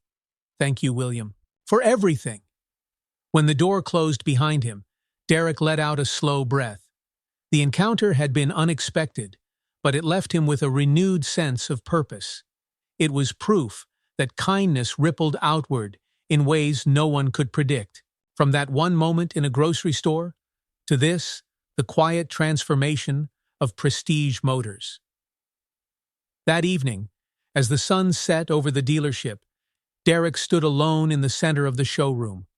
"Thank you, William, for everything." When the door closed behind him, Derek let out a slow breath. The encounter had been unexpected, but it left him with a renewed sense of purpose. It was proof that kindness rippled outward in ways no one could predict. From that one moment in a grocery store to this, the quiet transformation of Prestige Motors. That evening, as the sun set over the dealership, Derek stood alone in the center of the showroom.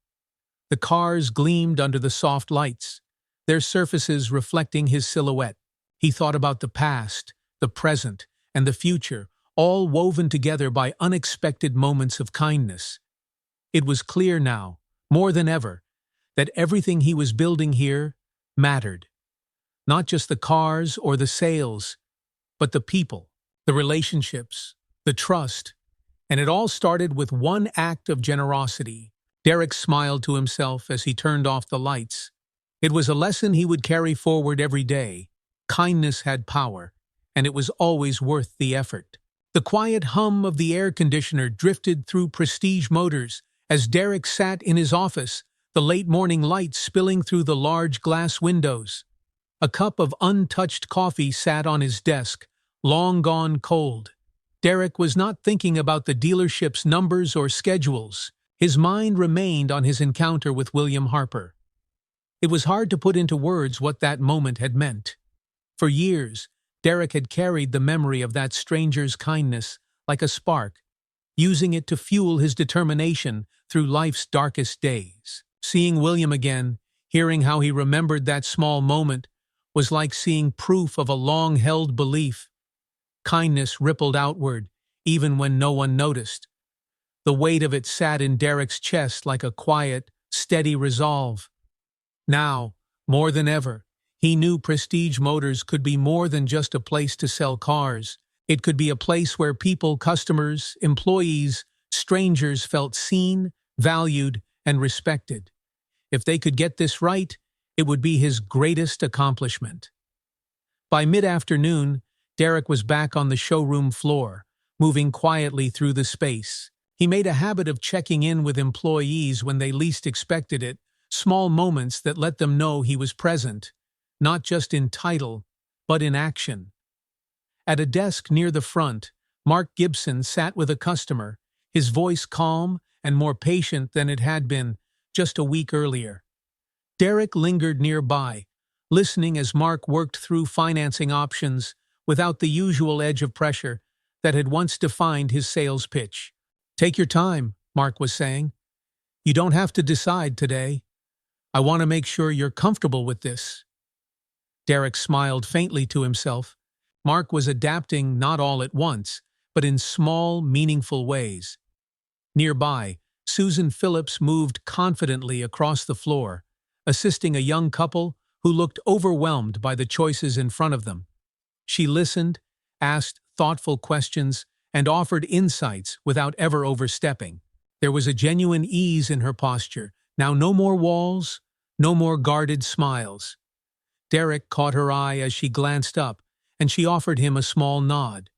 The cars gleamed under the soft lights, their surfaces reflecting his silhouette. He thought about the past, the present, and the future, all woven together by unexpected moments of kindness. It was clear now, more than ever, that everything he was building here mattered. Not just the cars or the sales, but the people, the relationships, the trust. And it all started with one act of generosity. Derek smiled to himself as he turned off the lights. It was a lesson he would carry forward every day. Kindness had power, and it was always worth the effort. The quiet hum of the air conditioner drifted through Prestige Motors as Derek sat in his office, the late morning light spilling through the large glass windows. A cup of untouched coffee sat on his desk, long gone cold. Derek was not thinking about the dealership's numbers or schedules. His mind remained on his encounter with William Harper. It was hard to put into words what that moment had meant. For years, Derek had carried the memory of that stranger's kindness like a spark, using it to fuel his determination through life's darkest days. Seeing William again, hearing how he remembered that small moment, was like seeing proof of a long-held belief. Kindness rippled outward, even when no one noticed. The weight of it sat in Derek's chest like a quiet, steady resolve. Now, more than ever, he knew Prestige Motors could be more than just a place to sell cars. It could be a place where people, customers, employees, strangers felt seen, valued, and respected. If they could get this right, it would be his greatest accomplishment. By mid-afternoon, Derek was back on the showroom floor, moving quietly through the space. He made a habit of checking in with employees when they least expected it, small moments that let them know he was present, not just in title, but in action. At a desk near the front, Mark Gibson sat with a customer, his voice calm and more patient than it had been just a week earlier. Derek lingered nearby, listening as Mark worked through financing options without the usual edge of pressure that had once defined his sales pitch. "Take your time," Mark was saying. "You don't have to decide today. I want to make sure you're comfortable with this." Derek smiled faintly to himself. Mark was adapting not all at once, but in small, meaningful ways. Nearby, Susan Phillips moved confidently across the floor, assisting a young couple who looked overwhelmed by the choices in front of them. She listened, asked thoughtful questions, and offered insights without ever overstepping. There was a genuine ease in her posture. Now no more walls, no more guarded smiles. Derek caught her eye as she glanced up, and she offered him a small nod.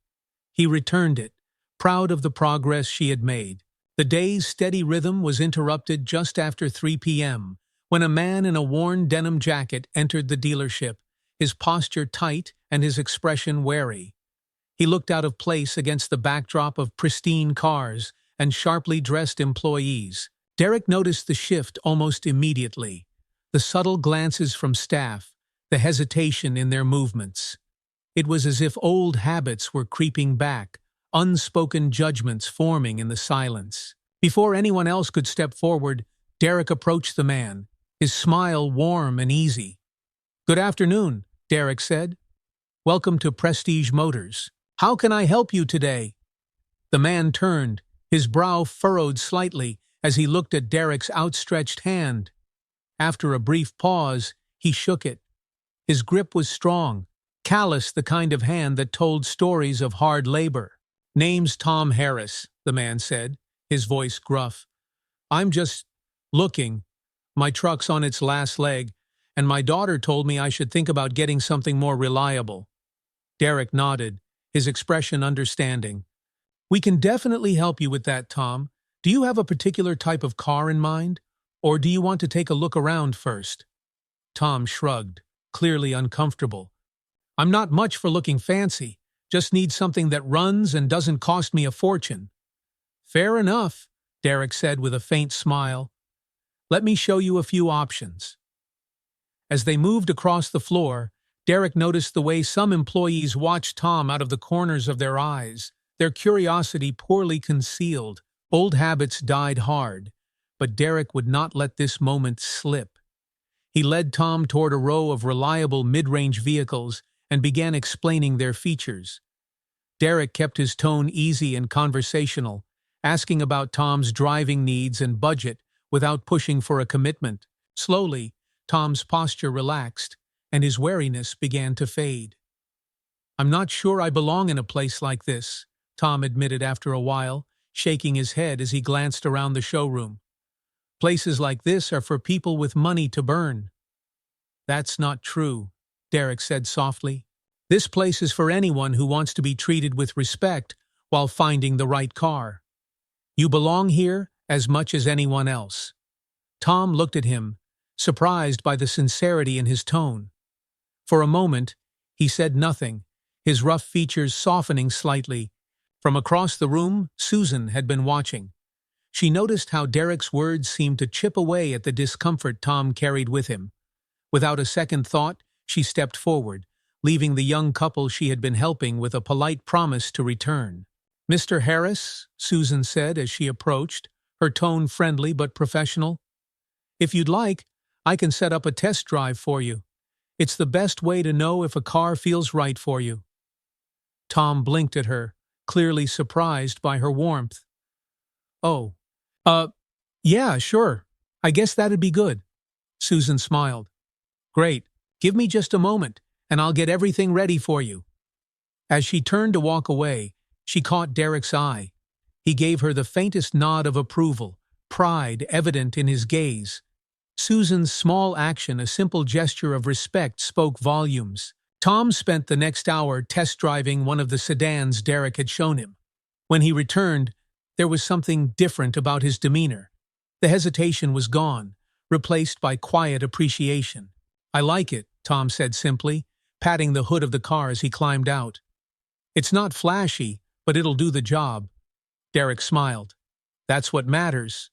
He returned it, proud of the progress she had made. The day's steady rhythm was interrupted just after 3 p.m., when a man in a worn denim jacket entered the dealership, his posture tight and his expression wary. He looked out of place against the backdrop of pristine cars and sharply dressed employees. Derek noticed the shift almost immediately, the subtle glances from staff, the hesitation in their movements. It was as if old habits were creeping back, unspoken judgments forming in the silence. Before anyone else could step forward, Derek approached the man, his smile warm and easy. "Good afternoon," Derek said. "Welcome to Prestige Motors. How can I help you today?" The man turned, his brow furrowed slightly as he looked at Derek's outstretched hand. After a brief pause, he shook it. His grip was strong, callous, the kind of hand that told stories of hard labor. "Name's Tom Harris," the man said, his voice gruff. "I'm just looking. My truck's on its last leg, and my daughter told me I should think about getting something more reliable." Derek nodded, his expression understanding. "We can definitely help you with that, Tom. Do you have a particular type of car in mind? Or do you want to take a look around first?" Tom shrugged, clearly uncomfortable. "I'm not much for looking fancy. Just need something that runs and doesn't cost me a fortune." "Fair enough," Derek said with a faint smile. "Let me show you a few options." As they moved across the floor, Derek noticed the way some employees watched Tom out of the corners of their eyes, their curiosity poorly concealed. Old habits died hard, but Derek would not let this moment slip. He led Tom toward a row of reliable mid-range vehicles and began explaining their features. Derek kept his tone easy and conversational, asking about Tom's driving needs and budget without pushing for a commitment. Slowly, Tom's posture relaxed, and his wariness began to fade. "I'm not sure I belong in a place like this," Tom admitted after a while, shaking his head as he glanced around the showroom. "Places like this are for people with money to burn." "That's not true," Derek said softly. "This place is for anyone who wants to be treated with respect while finding the right car. You belong here as much as anyone else." Tom looked at him, surprised by the sincerity in his tone. For a moment, he said nothing, his rough features softening slightly. From across the room, Susan had been watching. She noticed how Derek's words seemed to chip away at the discomfort Tom carried with him. Without a second thought, she stepped forward, leaving the young couple she had been helping with a polite promise to return. "Mr. Harris," Susan said as she approached, her tone friendly but professional. "If you'd like, I can set up a test drive for you. It's the best way to know if a car feels right for you." Tom blinked at her, clearly surprised by her warmth. "Oh, yeah, sure. I guess that'd be good." Susan smiled. "Great. Give me just a moment, and I'll get everything ready for you." As she turned to walk away, she caught Derek's eye. He gave her the faintest nod of approval, pride evident in his gaze. Susan's small action, a simple gesture of respect, spoke volumes. Tom spent the next hour test driving one of the sedans Derek had shown him. When he returned, there was something different about his demeanor. The hesitation was gone, replaced by quiet appreciation. "I like it," Tom said simply, patting the hood of the car as he climbed out. "It's not flashy, but it'll do the job." Derek smiled. "That's what matters.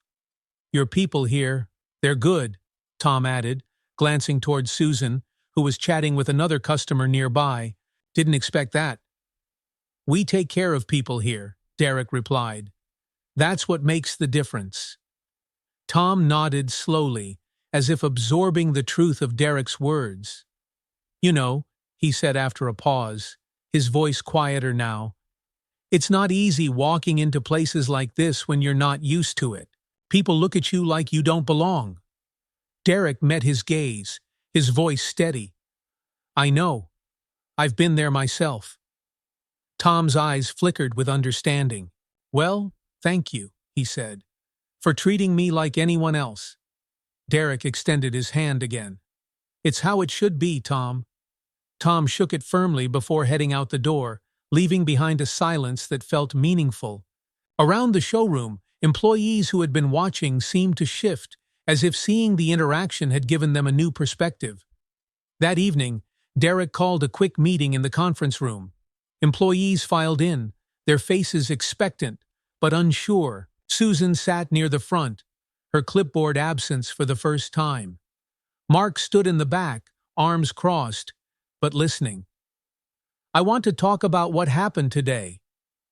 Your people here, they're good," Tom added, glancing toward Susan, who was chatting with another customer nearby. "Didn't expect that." "We take care of people here," Derek replied. "That's what makes the difference." Tom nodded slowly, as if absorbing the truth of Derek's words. "You know," he said after a pause, his voice quieter now, "it's not easy walking into places like this when you're not used to it. People look at you like you don't belong." Derek met his gaze, his voice steady. "I know. I've been there myself." Tom's eyes flickered with understanding. "Well, thank you," he said, "for treating me like anyone else." Derek extended his hand again. It's how it should be, Tom. Tom shook it firmly before heading out the door, leaving behind a silence that felt meaningful. Around the showroom, employees who had been watching seemed to shift, as if seeing the interaction had given them a new perspective. That evening, Derek called a quick meeting in the conference room. Employees filed in, their faces expectant, but unsure. Susan sat near the front, her clipboard absent for the first time. Mark stood in the back, arms crossed, but listening. "I want to talk about what happened today,"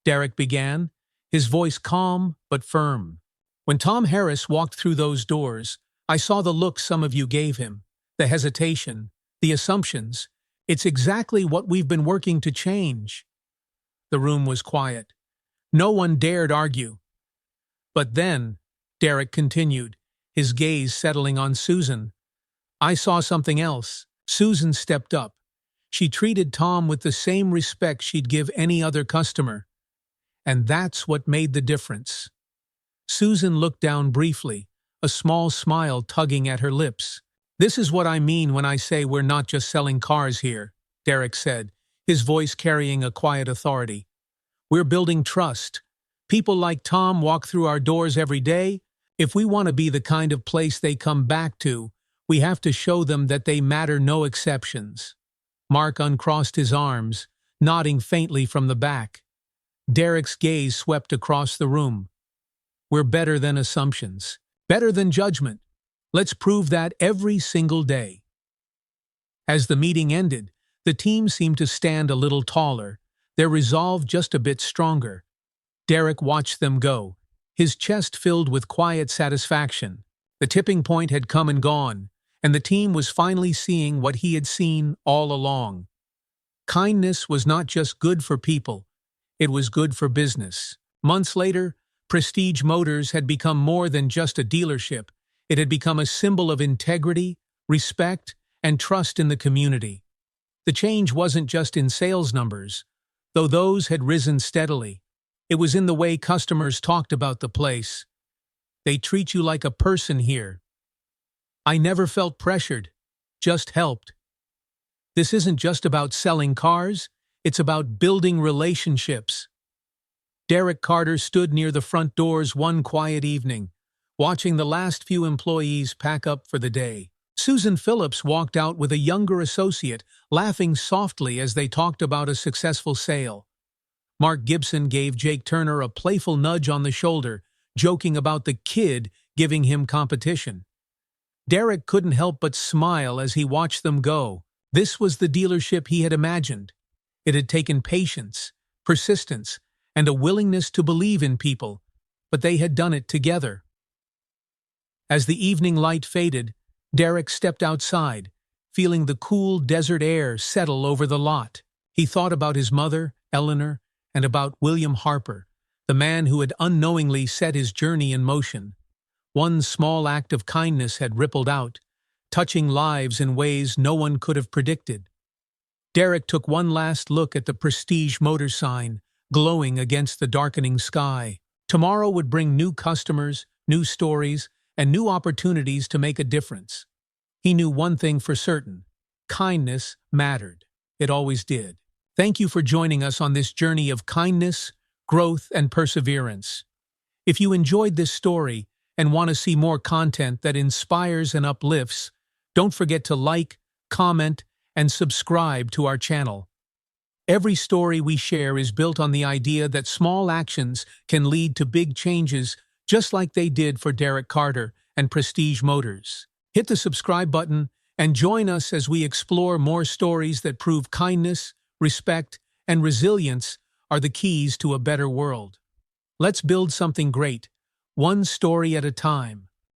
Derek began, his voice calm but firm. "When Tom Harris walked through those doors, I saw the look some of you gave him, the hesitation, the assumptions. It's exactly what we've been working to change." The room was quiet. No one dared argue. "But then," Derek continued, his gaze settling on Susan, "I saw something else." Susan stepped up. She treated Tom with the same respect she'd give any other customer. And that's what made the difference. Susan looked down briefly, a small smile tugging at her lips. "This is what I mean when I say we're not just selling cars here," Derek said, his voice carrying a quiet authority. "We're building trust. People like Tom walk through our doors every day. If we want to be the kind of place they come back to, we have to show them that they matter, no exceptions." Mark uncrossed his arms, nodding faintly from the back. Derek's gaze swept across the room. "We're better than assumptions. Better than judgment. Let's prove that every single day." As the meeting ended, the team seemed to stand a little taller, their resolve just a bit stronger. Derek watched them go, his chest filled with quiet satisfaction. The tipping point had come and gone, and the team was finally seeing what he had seen all along. Kindness was not just good for people, it was good for business. Months later, Prestige Motors had become more than just a dealership. It had become a symbol of integrity, respect, and trust in the community. The change wasn't just in sales numbers, though those had risen steadily. It was in the way customers talked about the place. "They treat you like a person here. I never felt pressured, just helped." This isn't just about selling cars, it's about building relationships. Derek Carter stood near the front doors one quiet evening, watching the last few employees pack up for the day. Susan Phillips walked out with a younger associate, laughing softly as they talked about a successful sale. Mark Gibson gave Jake Turner a playful nudge on the shoulder, joking about the kid giving him competition. Derek couldn't help but smile as he watched them go. This was the dealership he had imagined. It had taken patience, persistence, and a willingness to believe in people, but they had done it together. As the evening light faded, Derek stepped outside, feeling the cool desert air settle over the lot. He thought about his mother, Eleanor, and about William Harper, the man who had unknowingly set his journey in motion. One small act of kindness had rippled out, touching lives in ways no one could have predicted. Derek took one last look at the Prestige Motor sign, glowing against the darkening sky. Tomorrow would bring new customers, new stories, and new opportunities to make a difference. He knew one thing for certain: kindness mattered. It always did. Thank you for joining us on this journey of kindness, growth, and perseverance. If you enjoyed this story and want to see more content that inspires and uplifts, don't forget to like, comment, and subscribe to our channel. Every story we share is built on the idea that small actions can lead to big changes, just like they did for Derek Carter and Prestige Motors. Hit the subscribe button and join us as we explore more stories that prove kindness, respect, and resilience are the keys to a better world. Let's build something great, one story at a time.